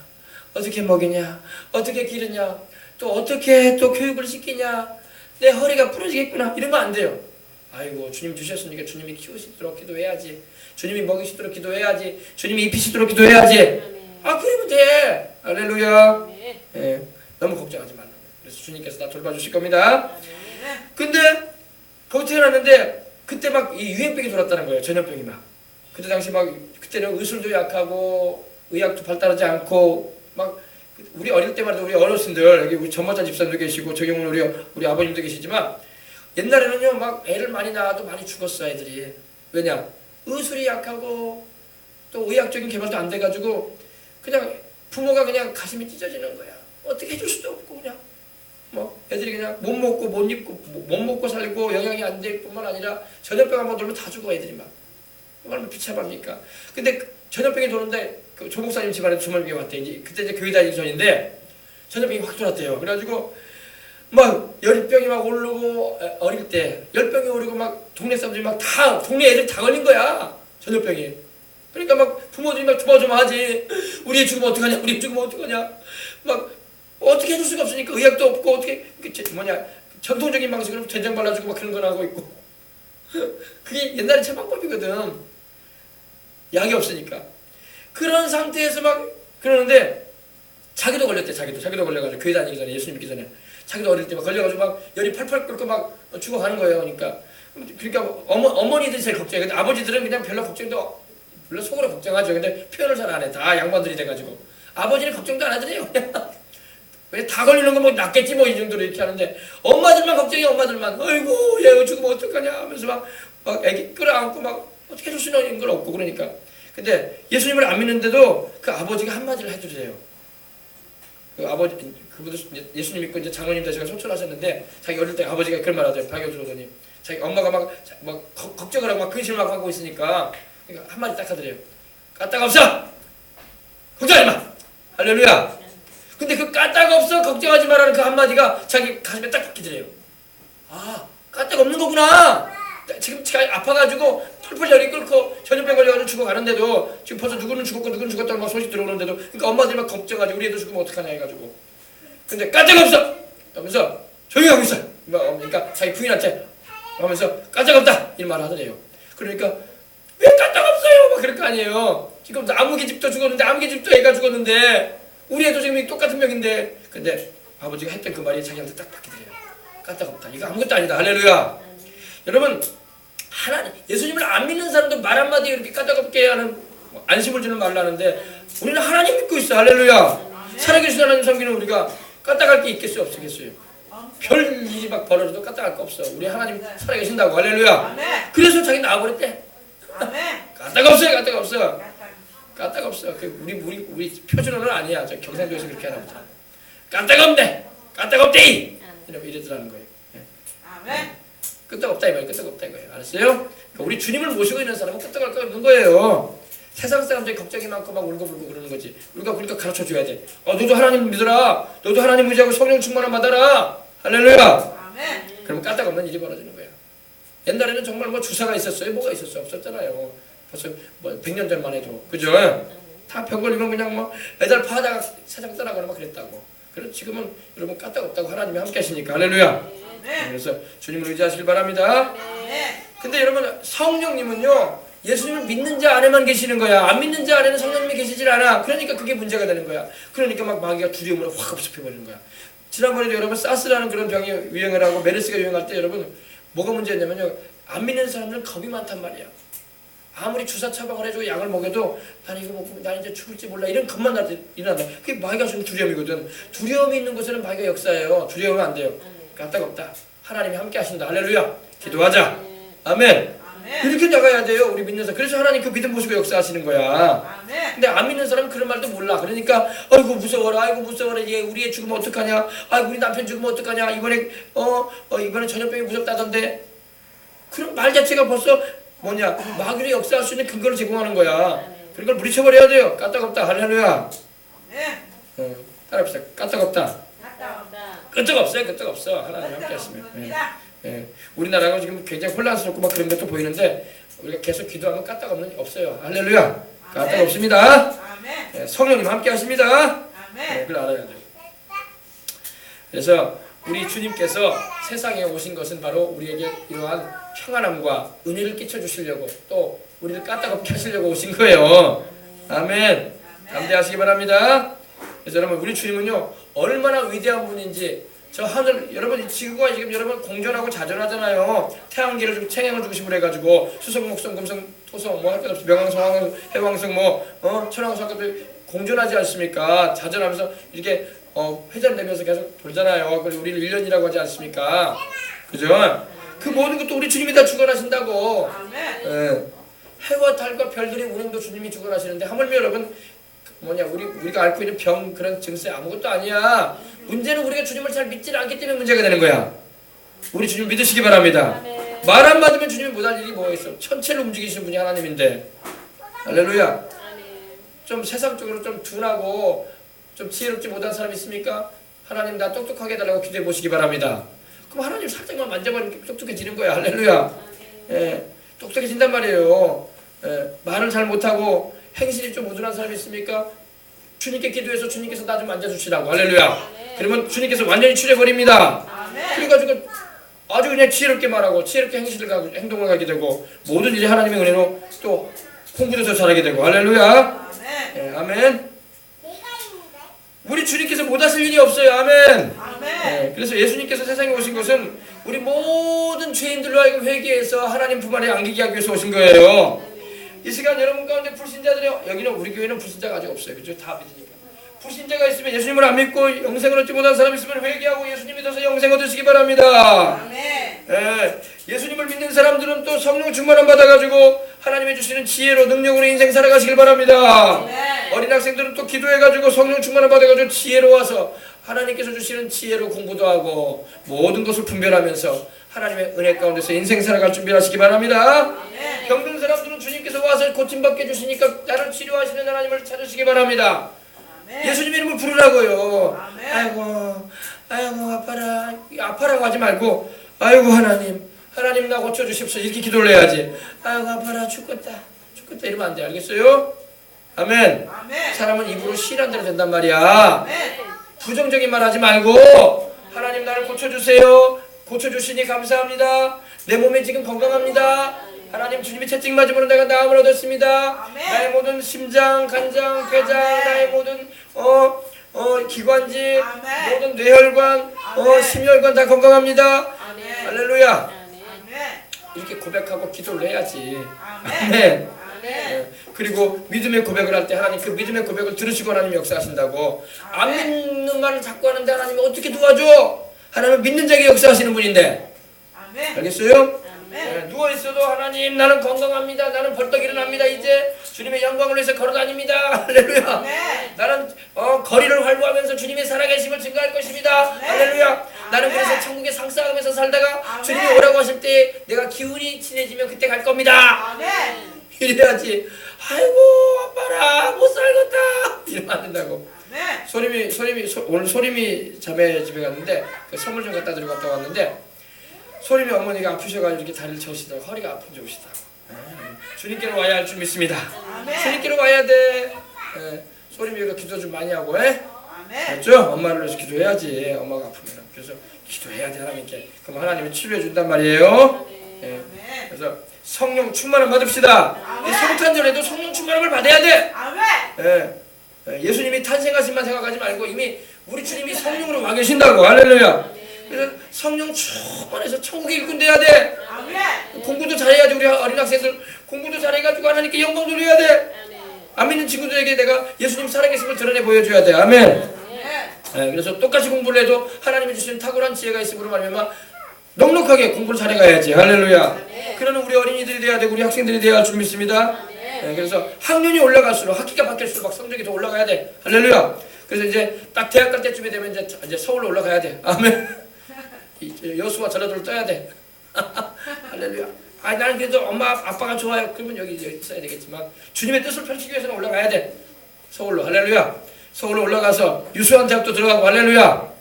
어떻게 먹이냐, 어떻게 기르냐, 또 어떻게 또 교육을 시키냐, 내 허리가 부러지겠구나 이러면 안 돼요. 아이고 주님 주셨으니까 주님이 키우시도록 기도해야지, 주님이 먹이시도록 기도해야지, 주님이 입히시도록 기도해야지. 아 그러면 돼. 할렐루야. 예, 너무 걱정하지 말라고. 그래서 주님께서 다 돌봐주실 겁니다. 근데 거기 태어났는데 그때 막 이 유행병이 돌았다는 거예요. 전염병이 막. 그때 당시 막 그때는 의술도 약하고 의학도 발달하지 않고 막 우리 어릴 때만 해도 우리 어르신들 여기 우리 전마자 집사님도 계시고 저 경우는 우리 아버님도 계시지만 옛날에는요 막 애를 많이 낳아도 많이 죽었어 애들이. 왜냐? 의술이 약하고 또 의학적인 개발도 안 돼가지고 그냥 부모가 그냥 가슴이 찢어지는 거야. 어떻게 해줄 수도 없고 그냥 뭐 애들이 그냥 못 먹고 못 입고 못 먹고 살고 영양이 안 될 뿐만 아니라 전염병 한번 돌면 다 죽어 애들이 막. 얼마나 비참합니까? 근데 전염병이 도는데 그 조목사님 집안에 주말비가 왔대. 이제 그때 이제 교회 다니기 전인데 전염병이 확 돌았대요. 그래가지고 막 열병이 막 오르고 어릴 때 열병이 오르고 막 동네 사람들이 막 다 동네 애들 다 걸린 거야 전염병이. 그러니까 막 부모들이 막 조마조마하지. 우리 애 죽으면 어떡하냐, 우리 애 죽으면 어떡하냐. 막 어떻게 해줄 수가 없으니까 의학도 없고 어떻게 전통적인 방식으로 된장 발라주고 막 그런 걸 하고 있고. 그게 옛날에 처방법이거든. 약이 없으니까. 그런 상태에서 막 그러는데 자기도 걸렸대. 자기도 걸려가지고 교회 다니기 전에 예수님 믿기 전에 자기도 어릴 때 막 걸려가지고 막 열이 펄펄 끓고 막 죽어가는 거예요. 그러니까 어머니들이 제일 걱정해. 근데 아버지들은 그냥 별로 걱정도 물론 속으로 걱정하죠. 근데 표현을 잘 안 해. 다 양반들이 돼가지고 아버지는 걱정도 안 하더래요. 왜 다 걸리는 거 뭐 낫겠지 뭐 이 정도로 이렇게 하는데 엄마들만 걱정해. 엄마들만 아이고 얘 죽으면 어떡하냐 하면서 막 애기 끌어안고 막 어떻게 해줄 수 있는 걸 없고 그러니까. 근데 예수님을 안 믿는데도 그 아버지가 한마디를 해주세요. 그 아버지 그분도 예수님 믿고 이제 장로님 되시고 소천하셨는데 자기 어릴 때 아버지가 그런 말 하더라고요. 박영수 로도님. 자기 엄마가 막 걱정을 하고 막 근심을 막 하고 있으니까 그러니까 한마디 딱 하더래요. 까딱 없어. 걱정하지 마. 할렐루야. 근데 그 까딱 없어 걱정하지 마라는 그 한마디가 자기 가슴에 딱 박히더래요. 아 까딱 없는 거구나. 지금 아파가지고 펄펄 열이 끓고 전염병 걸려가지고 죽어가는데도 지금 벌써 누구는 죽었고 누구는 죽었다고 막 소식 들어오는데도 그러니까 엄마들이 막 걱정하지. 우리 애도 죽으면 어떡하냐 해가지고. 근데 까딱 없어 하면서 조용히 하고 있어. 그러니까 자기 부인한테 하면서 까딱 없다 이런 말을 하더래요. 그러니까 왜 까딱 없어요 막 그럴 거 아니에요. 지금 아무개집도 죽었는데 아무개집도 애가 죽었는데 우리 애도 지금 똑같은 병인데. 근데 아버지가 했던 그 말이 자기한테 딱 박히더래요. 까딱 없다. 이거 아무것도 아니다. 할렐루야. 여러분 하나님 예수님을 안 믿는 사람도 말 한마디에 이렇게 까딱 없게 하는 안심을 주는 말을 하는데 우리는 하나님 믿고 있어. 할렐루야. 살아계신 하나님 섬기는 우리가 까딱할 게 있겠어요, 없겠어요? 별 일이 막 벌어져도 까딱할 거 없어. 우리 하나님 살아계신다고. 할렐루야. 그래서 자기 나와버렸대. 까딱 없어요, 까딱 없어. 까딱 없어. 우리 표준어는 아니야. 저 경상도에서 그렇게 하나 보자. 까딱 없네. 까딱 없대. 이러더라는 거예요. 끄떡 없다 이 말이에요. 끄떡 없다 이거예요. 알았어요? 그러니까 우리 주님을 모시고 있는 사람은 끄떡할 거 없는 거예요. 세상 사람들이 걱정이 많고 막 울고불고 그러는 거지. 우리가 그러니까 가르쳐 줘야 돼. 너도 하나님 믿어라. 너도 하나님 의지하고 성령 충만함 받아라. 할렐루야. 그러면 까딱 없는 일이 벌어지는 거야. 옛날에는 정말 뭐 주사가 있었어요? 뭐가 있었어요? 없었잖아요. 벌써 뭐 100년 전만 해도. 그죠? 다 병 걸리면 그냥 뭐 애들 파다가 세상 떠나거나 막 그랬다고. 그래서 지금은 여러분 까딱 없다고 하나님이 함께 하시니까. 할렐루야. 그래서 주님을 의지하시길 바랍니다. 근데 여러분 성령님은요 예수님을 믿는 자 안에만 계시는 거야. 안 믿는 자 안에는 성령님이 계시질 않아. 그러니까 그게 문제가 되는 거야. 그러니까 막 마귀가 두려움으로 확 흡수해버리는 거야. 지난번에도 여러분 사스라는 그런 병이 유행을 하고 메르스가 유행할 때 여러분 뭐가 문제였냐면요 안 믿는 사람들은 겁이 많단 말이야. 아무리 주사 처방을 해주고 약을 먹여도 난 이거 먹고 난 이제 죽을지 몰라 이런 것만 일어난다. 그게 마귀가 주는 두려움이거든. 두려움이 있는 곳에는 마귀가 역사예요. 두려우면 안 돼요. 까딱 없다. 하나님이 함께 하신다. 할렐루야. 기도하자. 아멘. 이렇게 나가야 돼요. 우리 믿는 사람. 그래서 하나님 그 믿음 보시고 역사하시는 거야. 근데 안 믿는 사람은 그런 말도 몰라. 그러니까 아이고 무서워라. 아이고 무서워라. 얘 우리의 죽으면 어떡하냐. 아이고 우리 남편 죽으면 어떡하냐. 이번에 이번에 전염병이 무섭다던데. 그런 말 자체가 벌써 뭐냐 마귀로 역사할 수 있는 근거를 제공하는 거야. 그런 걸 물리쳐버려야 돼요. 까딱 없다. 할렐루야. 따라합시다. 까딱 없다. 끄떡 없어요. 끄떡 없어. 하나님 함께 하시면. 우리나라가 지금 굉장히 혼란스럽고 막 그런 것도 보이는데 우리가 계속 기도하면 까딱 없어요. 할렐루야. 까딱 없습니다. 성령님 함께 하십니다. 그걸 알아야 돼요. 그래서 우리 주님께서 세상에 오신 것은 바로 우리에게 이러한 평안함과 은혜를 끼쳐주시려고 또 우리를 까딱없게 하시려고 오신 거예요. 아멘. 담대하시기 바랍니다. 그래서 여러분 우리 주님은요 얼마나 위대한 분인지 저 하늘 여러분 지구가 지금 여러분 공전하고 자전하잖아요. 태양계를 주고 태양을 중심으로 해가지고 수성, 목성, 금성, 토성 뭐 할 것 없이 명왕성, 황성, 해왕성 뭐 천왕성 같은 공전하지 않습니까? 자전하면서 이렇게 회전되면서 계속 돌잖아요. 그리고 우리를 1년이라고 하지 않습니까? 그죠? 그 모든 것도 우리 주님이 다 주관하신다고. 해와 달과 별들의 운행도 주님이 주관하시는데 하물며 여러분 우리가 앓고 있는 병 그런 증세 아무것도 아니야. 문제는 우리가 주님을 잘 믿지 않기 때문에 문제가 되는 거야. 우리 주님 믿으시기 바랍니다. 말 안 받으면 주님이 못할 일이 뭐가 있어. 천체를 움직이시는 분이 하나님인데. 할렐루야. 좀 세상적으로 좀 둔하고 좀 지혜롭지 못한 사람 있습니까? 하나님 나 똑똑하게 해달라고 기도해 보시기 바랍니다. 그럼 하나님 살짝만 만져버리면 똑똑해지는 거야. 할렐루야. 똑똑해진단 말이에요. 말을 잘 못하고 행실이 좀 우둔한 사람이 있습니까? 주님께 기도해서 주님께서 나 좀 만져주시라고. 할렐루야. 그러면 주님께서 완전히 치료해버립니다. 그래가지고 아주 그냥 지혜롭게 말하고 지혜롭게 행동을 하게 되고 모든 일이 하나님의 은혜로 또 공부도 더 잘하게 되고. 할렐루야. 아멘. 우리 주님께서 못하실 일이 없어요. 아멘. 그래서 예수님께서 세상에 오신 것은 우리 모든 죄인들로 하여금 회개해서 하나님 품 안에 안기게 하기 위해서 오신 거예요. 이 시간 여러분 가운데 불신자들이 여기는 우리 교회는 불신자가 아직 없어요. 그죠? 다 믿으니까. 불신자가 있으면 예수님을 안 믿고 영생을 얻지 못한 사람이 있으면 회개하고 예수님 믿어서 영생 얻으시기 바랍니다. 예수님을 믿는 사람들은 또 성령 충만함 받아가지고 하나님이 주시는 지혜로 능력으로 인생 살아가시길 바랍니다. 어린 학생들은 또 기도해가지고 성령 충만함 받아가지고 지혜로워서 하나님께서 주시는 지혜로 공부도 하고 모든 것을 분별하면서 하나님의 은혜 가운데서 인생 살아갈 준비하시기 바랍니다. 병든 사람들은 주님께서 와서 고침받게 해주시니까 나를 치료하시는 하나님을 찾으시기 바랍니다. 예수님 이름을 부르라고요. 아이고 아파라고 하지 말고 아이고 하나님 나 고쳐주십시오 이렇게 기도를 해야지. 아이고 아파라 죽겠다 이러면 안 돼. 알겠어요? 아멘. 사람은 입으로 시인한 대로 된단 말이야. 부정적인 말 하지 말고 하나님 나를 고쳐주세요. 고쳐주시니 감사합니다. 내 몸이 지금 건강합니다. 하나님 주님이 채찍 맞음으로 내가 나음을 얻었습니다. 나의 모든 심장, 간장, 폐장, 나의 모든 기관지, 모든 뇌혈관, 심혈관 다 건강합니다. 할렐루야. 이렇게 고백하고 기도를 해야지. 아멘. 그리고 믿음의 고백을 할 때 하나님 그 믿음의 고백을 들으시고 하나님 역사하신다고. 안 믿는 말을 자꾸 하는데 하나님이 어떻게 도와줘? 하나님은 믿는 자에게 역사하시는 분인데. 알겠어요? 누워있어도 하나님 나는 건강합니다. 나는 벌떡 일어납니다. 이제 주님의 영광을 위해서 걸어다닙니다. 할렐루야. 나는 거리를 활보하면서 주님의 살아계심을 증거할 것입니다. 할렐루야. 나는 그래서 천국에 상상하면서 살다가 주님이 오라고 하실 때 내가 기운이 친해지면 그때 갈 겁니다. 이래야지. 아이고 아빠라 못 살겠다 이러면 안 된다고. 오늘 소림이 자매 집에 갔는데 그 선물 좀 갖다 드리고 갔다 왔는데 소림이 어머니가 아프셔가지고 이렇게 다리를 저으시다가 허리가 아픈 줄 오시다고. 주님께로 와야 할 줄 믿습니다. 주님께로 와야 돼. 소림이 이거 기도 좀 많이 하고, 알죠? 엄마를 위해서 기도해야지. 엄마가 아프면. 그래서 기도해야 돼 하나님께. 그럼 하나님이 치료해 준단 말이에요. 그래서 성령 충만을 받읍시다. 성탄절에도 성령 충만을 받아야 돼. 예수님이 탄생하신만 생각하지 말고 이미 우리 주님이 성령으로 와 계신다고. 할렐루야. 그래서 성령 충만해서 천국의 일꾼 돼야 돼. 공부도 잘해야지. 우리 어린 학생들 공부도 잘해가지고 하나님께 영광 돌려야 돼. 안 믿는 친구들에게 내가 예수님 살아계심을 드러내 보여줘야 돼. 아멘. 그래서 똑같이 공부를 해도 하나님이 주시는 탁월한 지혜가 있음으로 말미암아 넉넉하게 공부를 잘해가야지. 할렐루야. 그러는 우리 어린이들이 돼야 되고 우리 학생들이 돼야 할 줄 믿습니다. 그래서 학년이 올라갈수록 학기가 바뀔수록 막 성적이 더 올라가야 돼. 할렐루야. 그래서 이제 딱 대학 갈 때쯤에 되면 이제 서울로 올라가야 돼. 아멘. 여수와 전라도를 떠야 돼. 할렐루야. 나는 그래도 엄마 아빠가 좋아요. 그러면 여기 있어야 되겠지만 주님의 뜻을 펼치기 위해서는 올라가야 돼. 서울로. 할렐루야. 서울로 올라가서 유수한 대학도 들어가고. 할렐루야.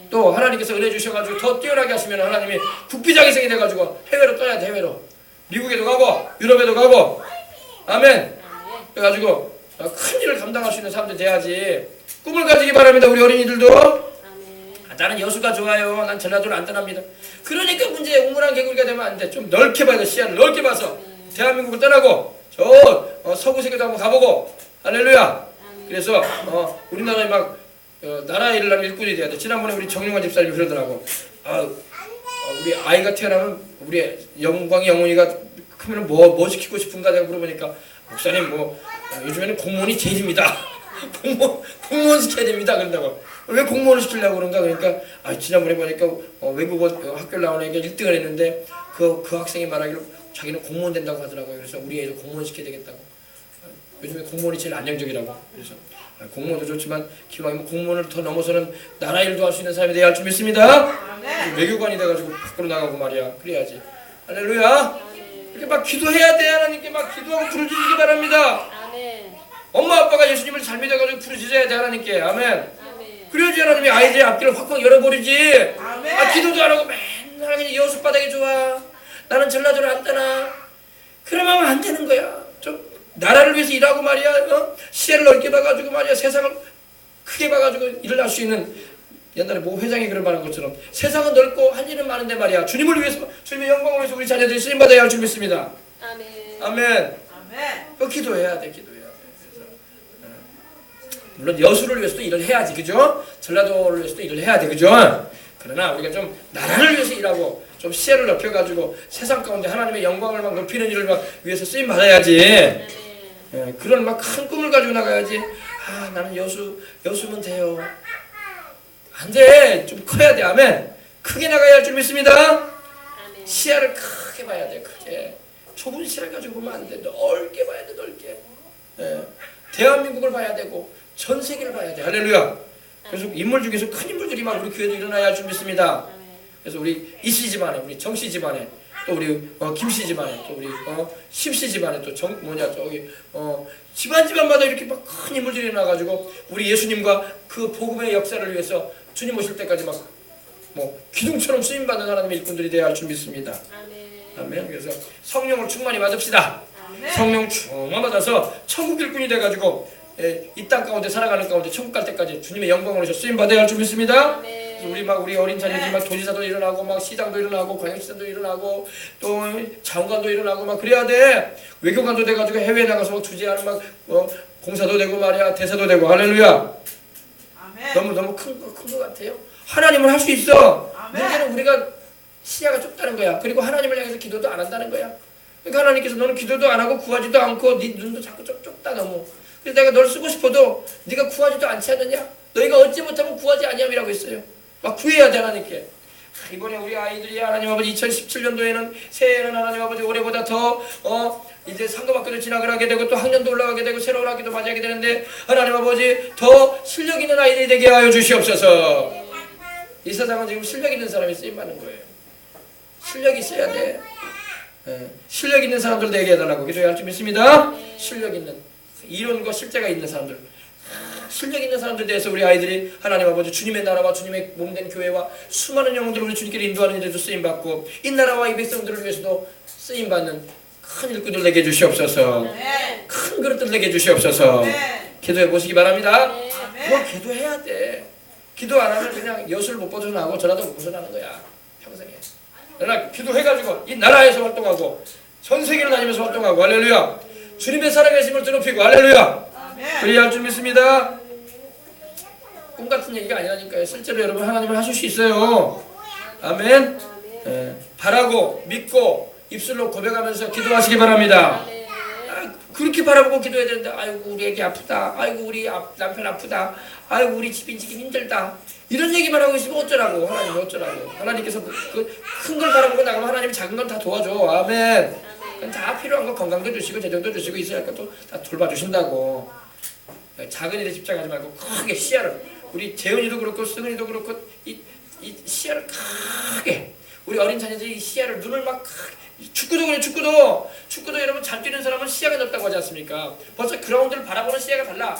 또 하나님께서 은혜 주셔가지고 더 뛰어나게 하시면 하나님이 국비자기생이 돼가지고 해외로 떠야 돼. 해외로. 미국에도 가고 유럽에도 가고. 아멘. 그래가지고 큰 일을 감당할 수 있는 사람들 돼야지. 꿈을 가지기 바랍니다. 우리 어린이들도. 나는 여수가 좋아요. 난 전라도를 안 떠납니다. 그러니까 문제 우물안 개구리가 되면 안 돼. 좀 넓게 봐야 돼. 시야를 넓게 봐서 대한민국을 떠나고 저 서구 세계도 한번 가보고. 할렐루야. 그래서 우리나라에 막 나라 일을 하면 일꾼이 돼야 돼. 지난번에 우리 정용환 집사님이 그러더라고. 우리 아이가 태어나면 우리 영훈이가 크면 뭐 시키고 싶은가 내가 물어보니까 목사님 요즘에는 공무원이 제일입니다. 공무원 시켜야 됩니다. 그런다고. 왜 공무원을 시키려고 그런가? 그러니까 지난번에 보니까 외국어 학교를 나온 애가 1등을 했는데 그 학생이 말하기로 자기는 공무원 된다고 하더라고요. 그래서 우리 애도 공무원 시켜야 되겠다고. 요즘에 공무원이 제일 안정적이라고. 그래서 공무원도 좋지만 기왕이면 공무원을 더 넘어서는 나라 일도 할 수 있는 사람이 돼야 할 줄 믿습니다. 외교관이 돼가지고 밖으로 나가고 말이야. 그래야지. 할렐루야. 이렇게 막 기도해야 돼. 하나님께 막 기도하고 부르짖기 바랍니다. 엄마 아빠가 예수님을 잘 믿어가지고 부르짖어야 돼. 하나님께. 아멘. 그래야지 하나님이 아이들의 앞길을 확확 열어버리지. 기도도 안 하고 맨날 그냥 여수바닥이 좋아. 나는 전라도를 안 떠나. 그러면 안 되는 거야. 좀 나라를 위해서 일하고 말이야. 시야를 넓게 봐가지고 말이야. 세상을 크게 봐가지고 일을 할 수 있는, 옛날에 모 회장이 그런 말한 것처럼 세상은 넓고 할 일은 많은데 말이야. 주님을 위해서, 주님의 영광을 위해서 우리 자녀들이 쓰임받아야 할 줄 믿습니다. 아멘. 그 기도해야 돼. 기도해야 돼. 물론 여수를 위해서도 일을 해야지, 그죠? 전라도를 위해서도 일을 해야 돼, 그죠? 그러나 우리가 좀 나라를 위해서 일하고 좀 시야를 넓혀가지고 세상 가운데 하나님의 영광을 막 높이는 일을 막 위해서 쓰임 받아야지. 그런 막 큰 꿈을 가지고 나가야지. 나는 여수면 돼요. 안 돼. 좀 커야 돼. 아멘. 크게 나가야 할 줄 믿습니다. 시야를 크게 봐야 돼. 크게. 좁은 시야를 가지고 보면 안 돼. 넓게 봐야 돼. 넓게. 대한민국을 봐야 되고 전 세계를 봐야 돼. 할렐루야. 그래서 인물 중에서 큰 인물들이 막 우리 교회도 일어나야 할 줄 믿습니다. 그래서 우리 이씨 집안에, 우리 정씨 집안에, 또 우리 김씨 집안에, 또 우리 심씨 집안에, 또 저기 집안마다 이렇게 막 큰 인물들이 일어나가지고 우리 예수님과 그 복음의 역사를 위해서 주님 오실 때까지 막 기둥처럼 쓰임 받는 하나님의 일꾼들이 되어야 할 줄 믿습니다. 아멘. 그래서 성령을 충만히 받읍시다. 성령 충만 받아서 천국 일꾼이 돼가지고 이 땅 가운데 살아가는 가운데 천국 갈 때까지 주님의 영광을 위해서 쓰임 받아야 할 줄 믿습니다. 우리 어린 자녀들이 막 도지사도 일어나고 막 시장도 일어나고 광역시장도 일어나고 또 장관도 일어나고 막 그래야 돼. 외교관도 돼가지고 해외에 나가서 막 주재하는 막 공사도 되고 말이야. 대사도 되고. 할렐루야. 너무 큰 것 같아요. 하나님은 할 수 있어. 문제는 우리가 시야가 좁다는 거야. 그리고 하나님을 향해서 기도도 안 한다는 거야. 그러니까 하나님께서 너는 기도도 안 하고 구하지도 않고 네 눈도 자꾸 좁다 너무. 그래서 내가 널 쓰고 싶어도 네가 구하지도 않지 않느냐? 너희가 얻지 못하면 구하지 아니함이라고 했어요. 막 구해야 돼 하나님께. 이번에 우리 아이들이 하나님 아버지 2017년도에는 새해에는 하나님 아버지 올해보다 더 이제 상고학교도 진학을 하게 되고 또 학년도 올라가게 되고 새로운 학기도 맞이하게 되는데 하나님 아버지 더 실력 있는 아이들이 되게 하여 주시옵소서. 이 세상은 지금 실력 있는 사람이 쓰임받는 거예요. 실력이 있어야 돼. 실력 있는 사람들 되게 해달라고 기도할 줄 믿습니다. 실력 있는 이론과 실제가 있는 사람들, 실력 있는 사람들에 대해서 우리 아이들이 하나님 아버지 주님의 나라와 주님의 몸된 교회와 수많은 영혼들을 우리 주님께로 인도하는 일에도 쓰임받고 이 나라와 이 백성들을 위해서도 쓰임받는 큰 일꾼들 되게 해주시옵소서. 큰 그릇들 되게 해주시옵소서. 기도해 보시기 바랍니다. 뭐 기도해야 돼. 기도 안 하면 그냥 여수를 못 벗어나고 저라도 못 벗어나는 거야 평생에. 그러나 기도해가지고 이 나라에서 활동하고 전 세계를 다니면서 활동하고 할렐루야. 주님의 살아계심을 드높이고 할렐루야. 그래야 할 줄 믿습니다. 꿈 같은 얘기가 아니라니까요. 실제로 여러분 하나님을 하실 수 있어요. 아멘. 바라고 믿고 입술로 고백하면서 기도하시기 바랍니다. 그렇게 바라보고 기도해야 되는데 아이고 우리 애기 아프다. 아이고 우리 남편 아프다. 아이고 우리 집이 지금 힘들다. 이런 얘기만 하고 있으면 어쩌라고. 하나님 어쩌라고. 하나님께서 그 큰 걸 바라보고 나가면 하나님이 작은 건 다 도와줘. 아멘. 그건 다 필요한 거 건강도 주시고 재정도 주시고 있어야 할 것도 다 돌봐주신다고. 작은 일에 집착하지 말고 크게 시야를, 우리 재은이도 그렇고 승은이도 그렇고 이 시야를 크게, 우리 어린 자녀들이 이 시야를 눈을 막 크게, 축구도 그래. 축구도 여러분 잘 뛰는 사람은 시야가 넓다고 하지 않습니까? 벌써 그라운드를 바라보는 시야가 달라.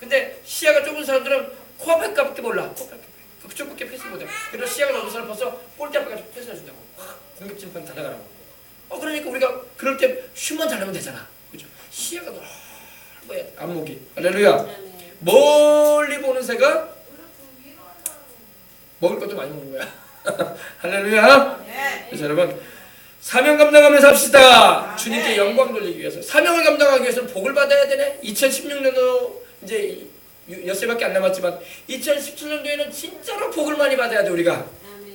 근데 시야가 좁은 사람들은 코앞에밖에 몰라. 그쪽밖에 패스 못해. 그래서 시야가 넓은 사람은 벌써 골대 앞에까지 패스해준다고. 공격 진판 달아가라고. 그러니까 우리가 그럴 때 슛만 잘 넣으면 되잖아. 그죠? 시야가 넓어야 돼. 안목이. 할렐루야. 멀리 보는 새가 먹을 것도 많이 먹는 거야. 할렐루야. 그래서 여러분 사명 감당하면서 합시다. 주님께 영광 돌리기 위해서. 사명을 감당하기 위해서는 복을 받아야 되네. 2016년도 이제 엿새밖에 안 남았지만 2017년도에는 진짜로 복을 많이 받아야 돼 우리가.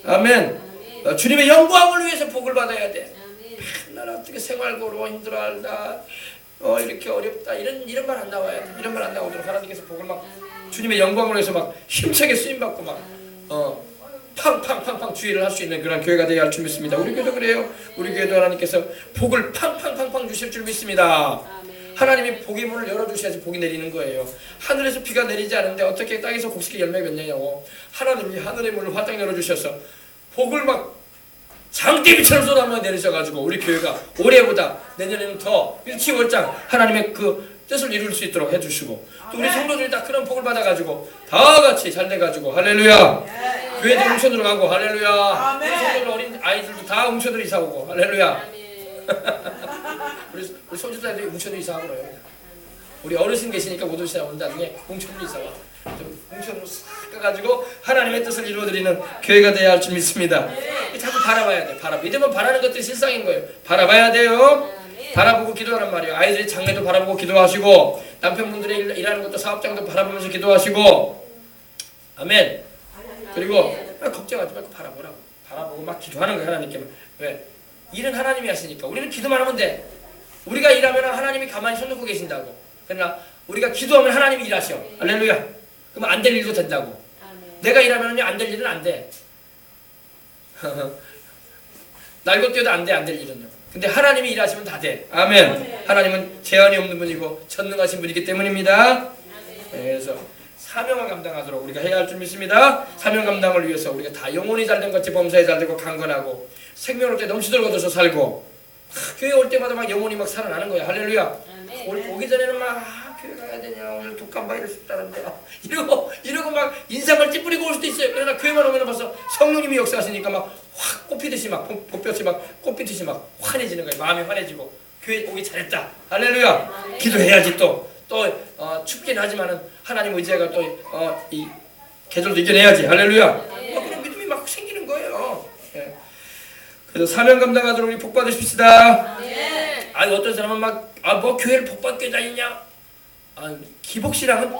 아멘. 주님의 영광을 위해서 복을 받아야 돼. 맨날 어떻게 생활고로 힘들어한다, 이렇게 어렵다, 이런 말 안 나와야 돼. 이런 말 안 나오도록 하나님께서 복을 막 주님의 영광으로 해서 막 힘차게 쓰임받고 막 팡팡팡팡 주의를 할 수 있는 그런 교회가 되어야 할 줄 믿습니다. 우리 교회도 그래요. 우리 교회도 하나님께서 복을 팡팡팡팡 주실 줄 믿습니다. 하나님이 복의 문을 열어주셔야지 복이 내리는 거예요. 하늘에서 비가 내리지 않는데 어떻게 땅에서 곡식이 열매가 맺냐고. 하나님이 하늘의 문을 활짝 열어주셔서 복을 막 장대비처럼 쏟아부어 내리셔가지고 우리 교회가 올해보다 내년에는 더 일치월장 하나님의 그 뜻을 이룰 수 있도록 해주시고, 또 우리 성도들이 다 그런 복을 받아가지고 다 같이 잘 돼가지고 할렐루야. 교회도 웅천으로 가고 할렐루야. 우리 성도들 어린 아이들도 다 웅천으로 이사오고 할렐루야. 우리 손주들이 웅천으로 이사하고 그래요. 우리 어르신 계시니까 못 오시나 오늘 나중에 웅천으로 이사와. 웅천으로 싹 가가지고 하나님의 뜻을 이루어드리는 교회가 되어야 할 줄 믿습니다. 자꾸 바라봐야 돼. 믿으면 바라는 것들이 실상인 거예요. 바라봐야 돼요. 바라보고 기도하란 말이에요. 아이들이 장래도 바라보고 기도하시고, 남편분들이 일하는 것도 사업장도 바라보면서 기도하시고, 아멘. 그리고 걱정하지 말고 바라보라고. 바라보고 막 기도하는 거예요. 하나님께. 왜? 일은 하나님이 하시니까 우리는 기도만 하면 돼. 우리가 일하면 하나님이 가만히 손 놓고 계신다고. 그러나 우리가 기도하면 하나님이 일하셔. 할렐루야. 그럼 안 될 일도 된다고. 내가 일하면 안 될 일은 안 돼. 날고 뛰어도 안 될 일은요. 근데 하나님이 일하시면 다 돼. 아멘. 하나님은 제한이 없는 분이고 전능하신 분이기 때문입니다. 그래서 사명을 감당하도록 우리가 해야 할 줄 믿습니다. 사명 감당을 위해서 우리가 다 영혼이 잘된 것이 범사에 잘되고 강건하고 생명을 때 넘치도록 얻어서 살고, 교회 올 때마다 막 영혼이 막 살아나는 거야. 할렐루야. 오기 전에는 막 교회 가야 되냐, 오늘 독감바이러 싶다는데 이러고 막 인상을 찌푸리고 올 수도 있어요. 그러나 교회만 오면 벌써 성령님이 역사하시니까 막 확 꽃피듯이 막 봄볕이 막 꽃피듯이 막 환해지는 거예요. 마음이 환해지고 교회 오기 잘했다. 할렐루야. 기도해야지 또 춥긴 하지만은 하나님 의지가 또 이 계절도 이겨내야지. 할렐루야. 그런 믿음이 막 생기는 거예요. 예. 그래서 사명 감당하도록 우리 복 받으십시다. 어떤 사람은 막 뭐 교회를 복 받게 다니냐. 기복신앙은,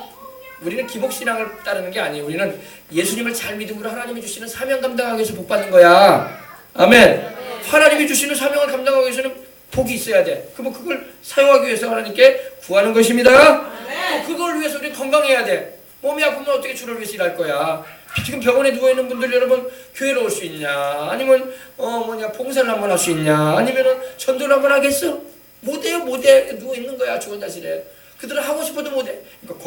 우리는 기복신앙을 따르는 게 아니에요. 우리는 예수님을 잘 믿음으로 하나님이 주시는 사명 감당하기 위해서 복 받는 거야. 아멘. 하나님이 주시는 사명을 감당하기 위해서는 복이 있어야 돼. 그러면 그걸 사용하기 위해서 하나님께 구하는 것입니다. 또 그걸 위해서 우리 건강해야 돼. 몸이 아프면 어떻게 주를 위해서 일할 거야? 지금 병원에 누워있는 분들 여러분 교회로 올 수 있냐? 아니면 봉사를 한번 할 수 있냐? 아니면은 전도를 한번 하겠어? 못해요. 못해. 누워있는 거야 죽은 자실에. 그들은 하고 싶어도 못해. 그러니까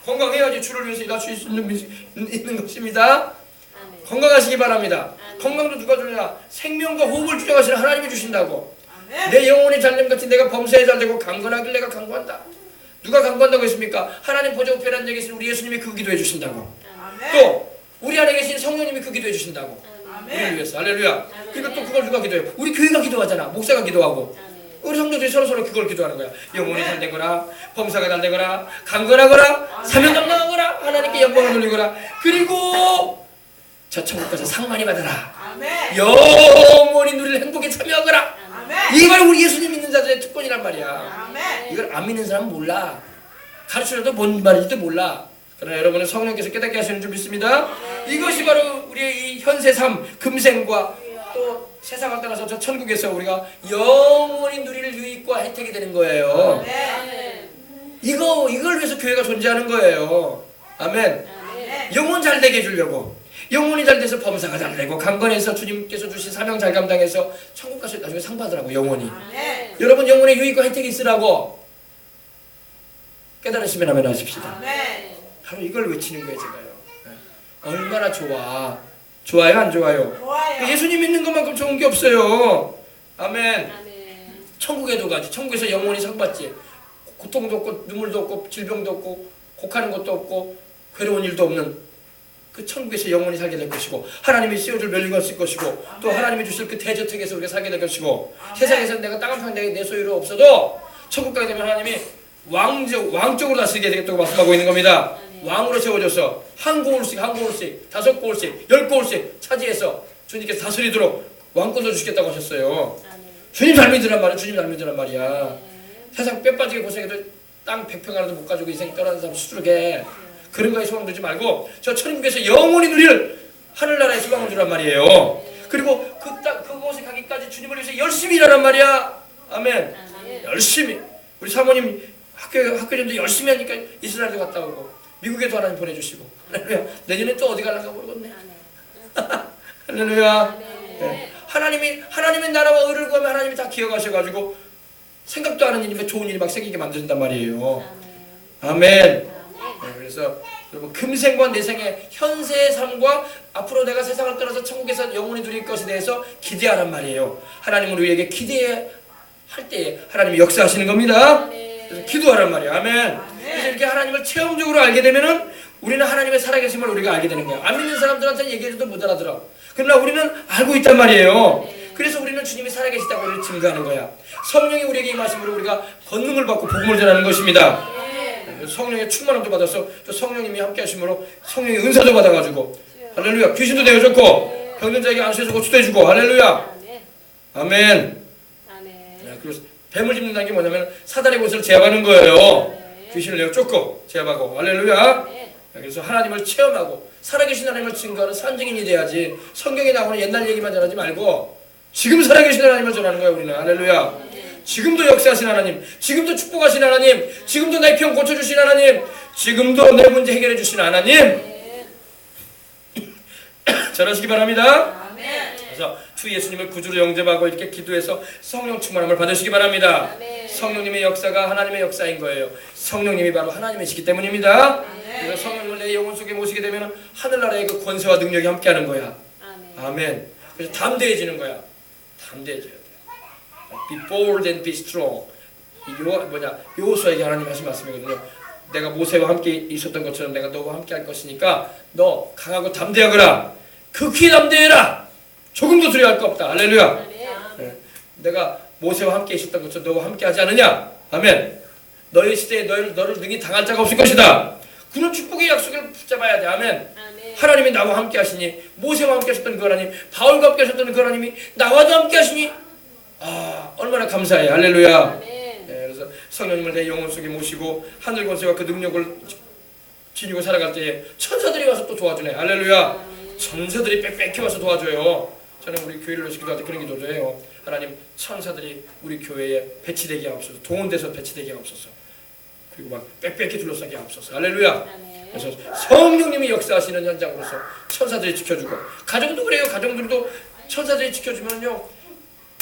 건강해야지 주를 위해서 일할 수 있는 것입니다. 건강하시기 바랍니다. 건강도 누가 주냐? 생명과 호흡을 주장하시는 하나님이 주신다고. 내 영혼이 잘됨 같이 내가 범사에 잘되고 강건하길 내가 강구한다. 누가 강구한다고 했습니까? 하나님 보좌 우편에 앉아 계신 우리 예수님이 그 기도해 주신다고. 또 우리 안에 계신 성령님이 그 기도해 주신다고. 우리를 위해서. 할렐루야. 그러니까 또 그걸 누가 기도해요? 우리 교회가 기도하잖아. 목사가 기도하고. 우리 성도들이 서로 그걸 기도하는 거야. 영혼이 잘되거나 범사가 잘되거나 강건하거나 사명 감당하거나 하나님께 영광을 돌리거나 그리고 저 천국 가서 상 많이 받아라. 영원히 누릴 행복에 참여하거라. 이게 바로 우리 예수님 믿는 자들의 특권이란 말이야. 이걸 안 믿는 사람은 몰라. 가르쳐줘도 뭔 말인지도 몰라. 그러나 여러분은 성령께서 깨닫게 하시는 줄 믿습니다. 이것이 바로 우리의 이 현세 삶, 금생과 또 세상을 떠나서 저 천국에서 우리가 영원히 누릴 유익과 혜택이 되는 거예요. 이걸 위해서 교회가 존재하는 거예요. 아멘. 영혼 잘 되게 해주려고. 영혼이 잘 돼서 범사가 잘 되고 강건해서 주님께서 주신 사명 잘 감당해서 천국 가서 나중에 상 받으라고. 영혼이. 여러분 영혼의 유익과 혜택이 있으라고. 깨달으시면 아멘 하십시다. 바로 이걸 외치는 거예요. 제가요. 얼마나 좋아. 좋아요 안 좋아요? 예수님 믿는 것만큼 좋은 게 없어요. 아멘. 천국에도 가지. 천국에서 영혼이 상 받지. 고통도 없고 눈물도 없고 질병도 없고 곡하는 것도 없고 괴로운 일도 없는 그 천국에서 영원히 살게 될 것이고 하나님이 씌워줄 멸류관 쓸 것이고 또 하나님이 주실 그 대저택에서 우리가 살게 될 것이고 세상에서 내가 땅 한 평 내 소유로 없어도 천국 가게 되면 하나님이 왕적으로 다스리게 되겠다고 말씀하고 있는 겁니다. 왕으로 세워져서 한 고울씩 5고울씩 10고울씩 차지해서 주님께서 다스리도록 왕권을 주시겠다고 하셨어요. 주님 잘 믿으란 말이야. 주님 잘 믿으란 말이야. 세상 뼈 빠지게 고생해도 땅 100평 하나도 못 가지고 인생 떠나는 사람 수두룩해. 그런 거에 소망 두지 말고 저 천국에서 영원히 누릴 하늘나라의 소망을 주란 말이에요. 그리고 그곳에 가기까지 주님을 위해서 열심히 일하란 말이야. 아멘. 열심히. 우리 사모님 학교전도 열심히 하니까 이스라엘도 갔다 오고 미국에도 하나님 보내주시고 내년에 또 어디 갈란가 모르겠네. 할렐루야. 네. 하나님의 나라와 의를 구하면 하나님이 다 기억하셔가지고 생각도 안 하는 일이면 좋은 일이 막 생기게 만드신단 말이에요. 아멘. 네, 그래서 여러분 금생과 내생의 현세의 삶과 앞으로 내가 세상을 떠나서 천국에서 영원히 누릴 것에 대해서 기대하란 말이에요. 하나님은 우리에게 기대할 때에 하나님이 역사하시는 겁니다. 그래서 기도하란 말이에요. 아멘. 그래서 이렇게 하나님을 체험적으로 알게 되면은 우리는 하나님의 살아계심을 우리가 알게 되는 거예요. 안 믿는 사람들한테는 얘기해줘도 못 알아들어. 그러나 우리는 알고 있단 말이에요. 그래서 우리는 주님이 살아계시다고 우리를 증거하는 거야. 성령이 우리에게 임하심으로 우리가 권능을 받고 복음을 전하는 것입니다. 성령의 충만함도 받아서 또 성령님이 함께 하심으로 성령의 은사도 받아가지고 할렐루야. 귀신도 내어줬고 병든 자에게 안수해주고 치료해주고 할렐루야. 아멘. 그리고 뱀을 짚는다는 게 뭐냐면 사단의 곳을 제압하는 거예요. 귀신을 내어쫓고 제압하고 할렐루야. 그래서 하나님을 체험하고 살아계신 하나님을 증거하는 산증인이 돼야지. 성경에 나오는 옛날 얘기만 전하지 말고 지금 살아계신 하나님을 전하는 거예요. 우리는 할렐루야. 지금도 역사하신 하나님, 지금도 축복하신 하나님, 지금도 내 병 고쳐주신 하나님, 지금도 내 문제 해결해 주신 하나님. 잘하시기 바랍니다. 그래서 주 예수님을 구주로 영접하고 이렇게 기도해서 성령 충만함을 받으시기 바랍니다. 성령님의 역사가 하나님의 역사인 거예요. 성령님이 바로 하나님이시기 때문입니다. 그래서 성령을 내 영혼 속에 모시게 되면 하늘나라의 그 권세와 능력이 함께하는 거야. 아멘. 그래서 담대해지는 거야. 담대해져야 돼. Be bold and be strong. 여호수아에게 하나님 하신 말씀이거든요. 내가 모세와 함께 있었던 것처럼 내가 너와 함께 할 것이니까 너 강하고 담대하거라. 극히 담대해라. 조금도 두려워할 거 없다. 할렐루야. 네. 내가 모세와 함께 있었던 것처럼 너와 함께 하지 않느냐. 아멘. 너의 시대에 너를 능히 당할 자가 없을 것이다. 그런 축복의 약속을 붙잡아야 돼. 아멘. 하나님이 나와 함께 하시니 모세와 함께 하셨던 그 하나님, 바울과 함께 하셨던 그 하나님이 나와도 함께 하시니 얼마나 감사해. 할렐루야. 네, 그래서 성령님을 내 영혼 속에 모시고 하늘 권세와 그 능력을 지니고 살아갈 때에 천사들이 와서 또 도와주네. 할렐루야. 천사들이 빽빽히 와서 도와줘요. 저는 우리 교회를 위해서 기도할 때 그런 기도도 해요. 하나님, 천사들이 우리 교회에 배치되게 하옵소서. 동원돼서 배치되게 하옵소서. 그리고 막 빽빽히 둘러싸게 하옵소서. 할렐루야. 그래서 성령님이 역사하시는 현장으로서 천사들이 지켜주고, 가정도 그래요. 가정들도 천사들이 지켜주면요,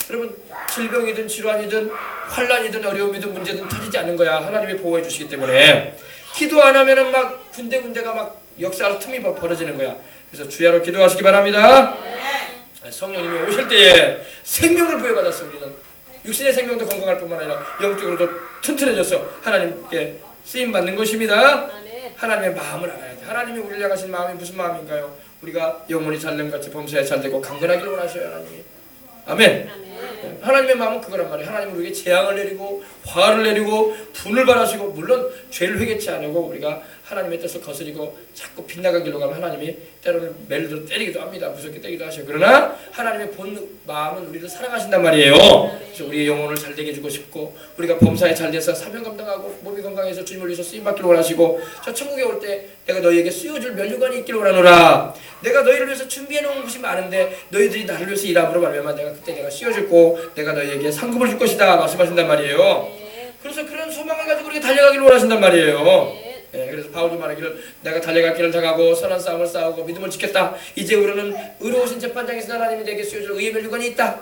여러분, 질병이든 질환이든 환란이든 어려움이든 문제든 터지지 않는 거야. 하나님이 보호해 주시기 때문에. 기도 안 하면은 막 군데군데가 막 역사할 틈이 벌어지는 거야. 그래서 주야로 기도하시기 바랍니다. 성령님이 오실 때에 생명을 부여받았어. 우리는 육신의 생명도 건강할 뿐만 아니라 영적으로도 튼튼해져서 하나님께 쓰임받는 것입니다. 하나님의 마음을 알아야 돼. 하나님이 우리를 향하신 마음이 무슨 마음인가요? 우리가 영혼이 잘됨같이 범사에 잘되고 강건하기를 원하셔요. 하나님이. 아멘. 하나님의 마음은 그거란 말이에요. 하나님은 우리에게 재앙을 내리고 화를 내리고 분을 발하시고, 물론 죄를 회개치 않으고 우리가 하나님의 뜻을 거스리고 자꾸 빗나가기로 가면 하나님이 때로는 매를 들어 때리기도 합니다. 무섭게 때리기도 하셔요. 그러나 하나님의 본 마음은 우리를 사랑하신단 말이에요. 그래서 우리의 영혼을 잘되게 해주고 싶고, 우리가 범사에 잘돼서 사명 감당하고 몸이 건강해서 주님을 위해서 쓰임받기를 원하시고, 저 천국에 올 때 내가 너희에게 쓰여줄 면류관이 있기를 원하노라. 내가 너희를 위해서 준비해놓은 것이 많은데 너희들이 나를 위해서 일함으로 말미암아 내가 그때 내가 씌워줄 내가 너희에게 상급을 줄 것이다 말씀하신단 말이에요. 그래서 그런 소망을 가지고 우리가 달려가기를 원하신단 말이에요. 그래서 바울도 말하기를 내가 달려갈 길을 다가고 선한 싸움을 싸우고 믿음을 지켰다. 이제 우리는 의로우신 재판장에서 하나님이 내게 씌워줄 의의 면류관이 있다.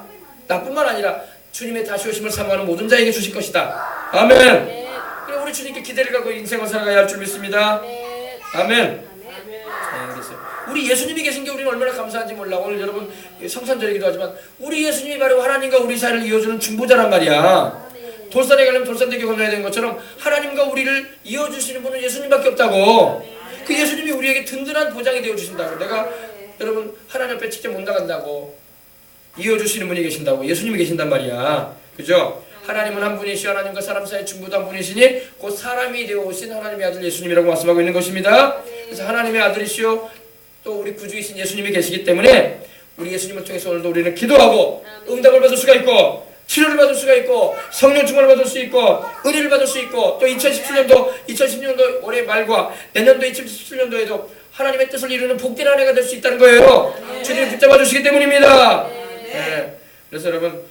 나뿐만 아니라 주님의 다시 오심을 사모하는 모든 자에게 주실 것이다. 아멘. 그럼 우리 주님께 기대를 갖고 인생을 살아가야 할 줄 믿습니다. 아멘. 그래서 우리 예수님이 계신 게 우리는 얼마나 감사한지 몰라. 오늘 여러분 성탄절이기도 하지만 우리 예수님이 바로 하나님과 우리 사이를 이어주는 중보자란 말이야. 돌산에 가려면 돌산대교 건너야 되는 것처럼 하나님과 우리를 이어주시는 분은 예수님밖에 없다고. 그 예수님이 우리에게 든든한 보장이 되어주신다고. 내가 여러분 하나님 앞에 직접 못 나간다고 이어주시는 분이 계신다고. 예수님이 계신단 말이야. 그죠? 하나님은 한 분이시오. 하나님과 사람 사이의 중보도 한 분이시니 곧 사람이 되어 오신 하나님의 아들 예수님이라고 말씀하고 있는 것입니다. 그래서 하나님의 아들이시오, 또 우리 구주이신 예수님이 계시기 때문에 우리 예수님을 통해서 오늘도 우리는 기도하고 응답을 받을 수가 있고, 치료를 받을 수가 있고, 성령 충만을 받을 수 있고, 은혜를 받을 수 있고, 또 2016년도 올해 말과 내년도 2017년도에도 하나님의 뜻을 이루는 복된 한 해가 될 수 있다는 거예요. 주님이 붙잡아 주시기 때문입니다. 그래서 여러분,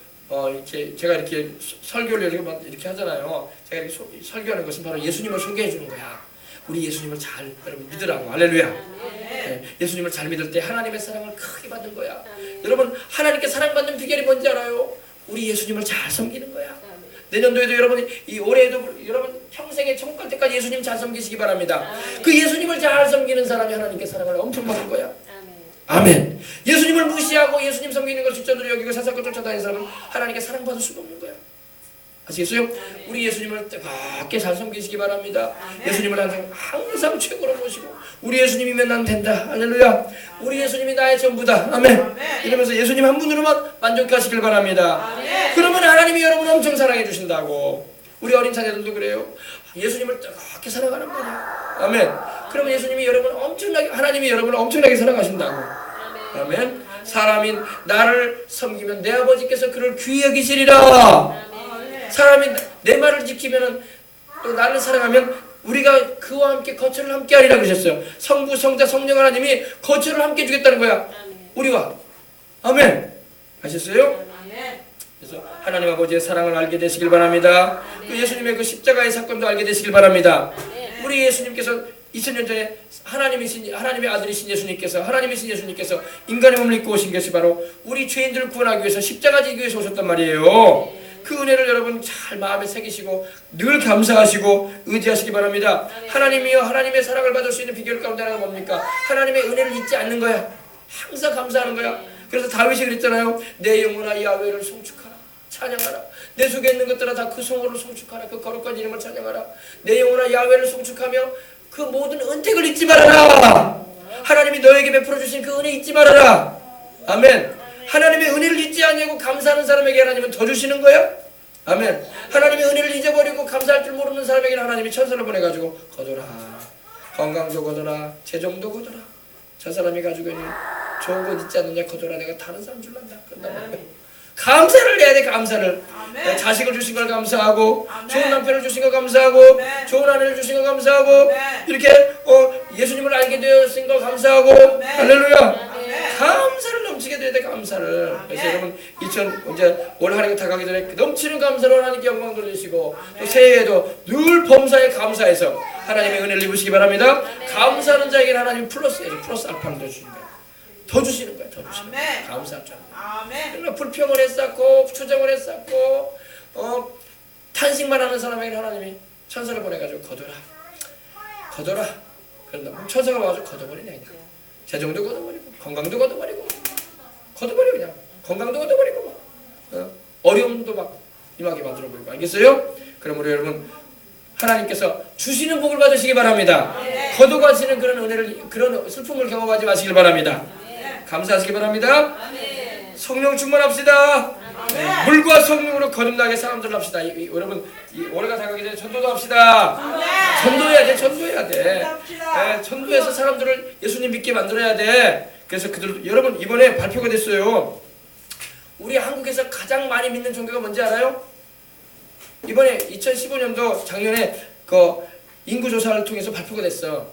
제가 이렇게 설교를 이렇게 하잖아요. 제가 이렇게 설교하는 것은 바로 예수님을 소개해 주는 거야. 우리 예수님을 잘 여러분 믿으라고. 할렐루야. 예수님을 잘 믿을 때 하나님의 사랑을 크게 받는 거야. 여러분, 하나님께 사랑받는 비결이 뭔지 알아요? 우리 예수님을 잘 섬기는 거야. 내년도에도 여러분, 이 올해에도 여러분 평생에 천국 갈 때까지 예수님 잘 섬기시기 바랍니다. 그 예수님을 잘 섬기는 사람이 하나님께 사랑을 엄청 받을 거야. 아멘. 예수님을 무시하고 예수님 섬기는 걸 직전으로 여기고 사사건 쫓아다니는 사람은 하나님께 사랑받을 수가 없는 거야. 아시겠어요? 우리 예수님을 뜨겁게 잘 섬기시기 바랍니다. 예수님을 항상 최고로 모시고, 우리 예수님이면 난 된다. 할렐루야. 우리 예수님이 나의 전부다. 아멘. 이러면서 예수님 한 분으로만 만족하시길 바랍니다. 그러면 하나님이 여러분을 엄청 사랑해 주신다고. 우리 어린 자녀들도 그래요. 예수님을 뜨겁게 사랑하는 거야. 아멘. 그러면 예수님이 여러분 엄청나게, 하나님이 여러분을 엄청나게 사랑하신다고. 아멘. 사람이 나를 섬기면 내 아버지께서 그를 귀히 여기시리라. 사람이 내 말을 지키면, 또 나를 사랑하면 우리가 그와 함께 거처를 함께 하리라 그러셨어요. 성부, 성자, 성령 하나님이 거처를 함께 주겠다는 거야. 우리와. 아멘. 아셨어요? 그래서 하나님 아버지의 사랑을 알게 되시길 바랍니다. 그 예수님의 그 십자가의 사건도 알게 되시길 바랍니다. 우리 예수님께서 2000년 전에 하나님의 아들이신 예수님께서, 하나님이신 예수님께서 인간의 몸을 입고 오신 것이 바로 우리 죄인들을 구원하기 위해서 십자가 지기 위해서 오셨단 말이에요. 그 은혜를 여러분 잘 마음에 새기시고 늘 감사하시고 의지하시기 바랍니다. 하나님이여, 하나님의 사랑을 받을 수 있는 비결 가운데 하나가 뭡니까? 하나님의 은혜를 잊지 않는 거야. 항상 감사하는 거야. 그래서 다윗이 그랬잖아요. 내 영혼아 야훼를 송축하라, 찬양하라. 내 속에 있는 것들아 다 그 성호를 송축하라. 그 거룩한 이름을 찬양하라. 내 영혼아 야훼를 송축하며 그 모든 은택을 잊지 말아라. 하나님이 너에게 베풀어 주신 그 은혜 잊지 말아라. 아멘. 하나님의 은혜를 잊지 않냐고 감사하는 사람에게 하나님은 더 주시는 거야. 아멘. 하나님의 은혜를 잊어버리고 감사할 줄 모르는 사람에게는 하나님이 천사를 보내가지고 거둬라, 건강도 거둬라, 재정도 거둬라. 저 사람이 가지고 있는 좋은 것 있지 않느냐, 거둬라. 내가 다른 사람 줄란다. 감사를 해야 돼. 감사를. 자식을 주신 걸 감사하고, 좋은 남편을 주신 걸 감사하고, 좋은 아내를 주신 걸 감사하고, 이렇게 예수님을 알게 되었은 걸 감사하고. 할렐루야. 감사를 넘치게 돼야 돼. 감사. 감사를. 그래서 여러분 이제 올 한해가 다 가기 전에 넘치는 감사로 하나님께 영광 돌리시고 또 새해에도 늘 범사에 감사해서 하나님의 은혜를 입으시기 바랍니다. 감사하는 자에게는 하나님 플러스 알파를 더 주시는 거예요. 더 주시는 거예요. 더 주시는 거예요. 감사할 줄 알아요. 그러나 불평을 했었고 추정을 했었고 탄식만 하는 사람에게 하나님이 천사를 보내가지고 거둬라. 그런다. 천사가 와가지고 걷어버리네 그냥. 재정도 걷어버리고 건강도 걷어버리고 그냥 건강도 걷어버리고 어려움도 막 임하게 만들어버리고. 알겠어요? 그러므로 여러분 하나님께서 주시는 복을 받으시기 바랍니다. 거둬가시는 그런 은혜를 그런 슬픔을 경험하지 마시길 바랍니다. 감사하시기 바랍니다. 성령 충만합시다. 물과 성령으로 거듭나게 사람들 합시다. 여러분 올해가 다가기 전에 전도도 합시다. 전도해야 돼. 전도해서 사람들을 예수님 믿게 만들어야 돼. 그래서 여러분 이번에 발표가 됐어요. 우리 한국에서 가장 많이 믿는 종교가 뭔지 알아요? 이번에 2015년도 작년에 그 인구조사를 통해서 발표가 됐어.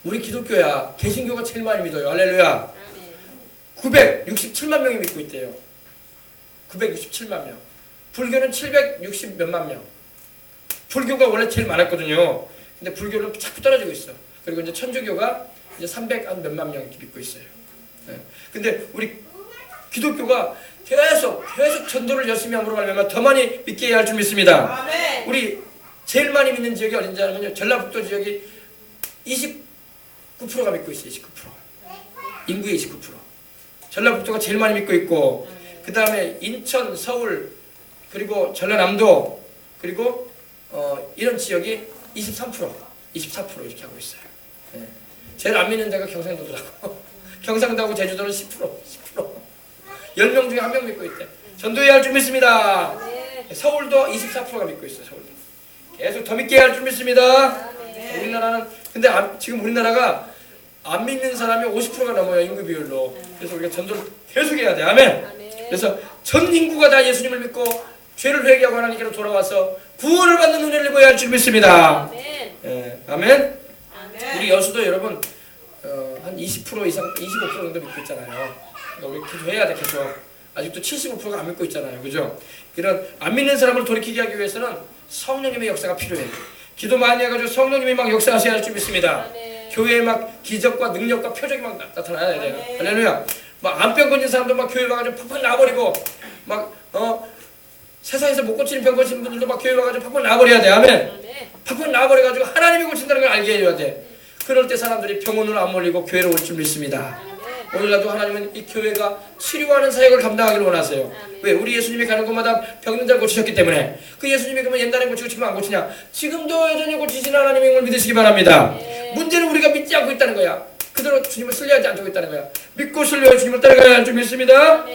우리 기독교야. 개신교가 제일 많이 믿어요. 할렐루야. 967만 명이 믿고 있대요. 967만 명. 불교는 760 몇만 명. 불교가 원래 제일 많았거든요. 근데 불교는 자꾸 떨어지고 있어. 그리고 이제 천주교가 이제 300 한 몇만 명 믿고 있어요. 근데 우리 기독교가 계속 전도를 열심히 함으로 말미암아 더 많이 믿게 할 줄 믿습니다. 우리 제일 많이 믿는 지역이 어딘지 아면요, 전라북도 지역이 29%가 믿고 있어요. 29%. 인구의 29%. 전라북도가 제일 많이 믿고 있고, 그 다음에 인천, 서울, 그리고 전라남도, 그리고 이런 지역이 23%, 24% 이렇게 하고 있어요. 제일 안 믿는 데가 경상도더라고. 경상도하고 제주도는 10%. 10명 중에 1명 믿고 있대. 전도해야 할 줄 믿습니다. 서울도 24%가 믿고 있어요. 서울도. 계속 더 믿게 할 줄 믿습니다. 우리나라는 근데 지금 우리나라가 안 믿는 사람이 50%가 넘어요. 인구 비율로. 그래서 우리가 전도를 계속 해야 돼. 아멘. 그래서 전 인구가 다 예수님을 믿고 죄를 회개하고 하나님께로 돌아와서 구원을 받는 은혜를 입어야 할 줄 믿습니다. 아멘. 우리 여수도 여러분 한 20% 이상, 25% 정도 믿고 있잖아요. 우리 기도해야 돼. 계속. 아직도 75%가 안 믿고 있잖아요. 그죠? 이런 안 믿는 사람을 돌이키게 하기 위해서는 성령님의 역사가 필요해요. 기도 많이 해가지고 성령님이 막 역사하셔야 할 줄 믿습니다. 교회에 막 기적과 능력과 표적이 막 나타나야 돼요. 할렐루야. 막 암병 걸린 사람도 막 교회 와가지고 팍팍 나버리고 막 세상에서 못 고치는 병 고치는 분들도 막 교회 와가지고 팍팍 나버려야 돼. 아멘. 팍팍 나버려가지고 하나님이 고친다는 걸 알게 해줘야 돼. 그럴 때 사람들이 병원으로 안 몰리고 교회로 올 줄 믿습니다. 오늘날도 하나님은 이 교회가 치료하는 사역을 감당하기를 원하세요. 왜? 우리 예수님이 가는 곳마다 병든 자를 고치셨기 때문에. 그 예수님이 그러면 옛날에 고치고 지금 안 고치냐? 지금도 여전히 고치시는 하나님의 힘을 믿으시기 바랍니다. 문제는 우리가 믿지 않고 있다는 거야. 그대로 주님을 신뢰하지 않고 있다는 거야. 믿고 신뢰해 주님을 따라가야 할 줄 믿습니다.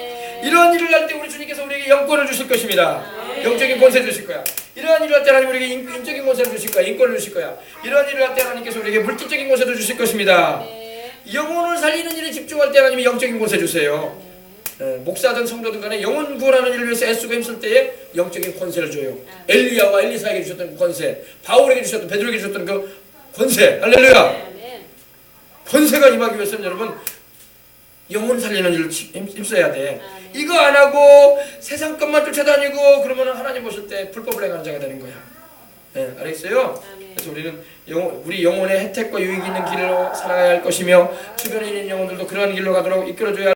이러한 일을 할 때 우리 주님께서 우리에게 영권을 주실 것입니다. 영적인 권세 주실 거야. 이러한 일을 할 때 하나님 우리에게 인적인 권세를 주실 거야. 인권을 주실 거야. 이러한 일을 할 때 하나님께서 우리에게 물질적인 권세도 주실 것입니다. 영혼을 살리는 일에 집중할 때 하나님이 영적인 권세 주세요. 목사든 성도든 간에 영혼 구원하는 일을 위해서 애쓰고 힘쓸 때에 영적인 권세를 줘요. 엘리야와 엘리사에게 주셨던 권세, 바울에게 주셨던, 베드로에게 주셨던 그 권세. 할렐루야. 권세가 임하기 위해서는 여러분 영혼 살리는 일을 힘써야 돼. 이거 안 하고 세상 것만 쫓아다니고 그러면 하나님 보실 때 불법을 행하는 자가 되는 거야. 알겠어요? 그래서 우리는 우리 영혼의 혜택과 유익이 있는 길로 살아가야 할 것이며 주변에 있는 영혼들도 그러한 길로 가도록 이끌어줘야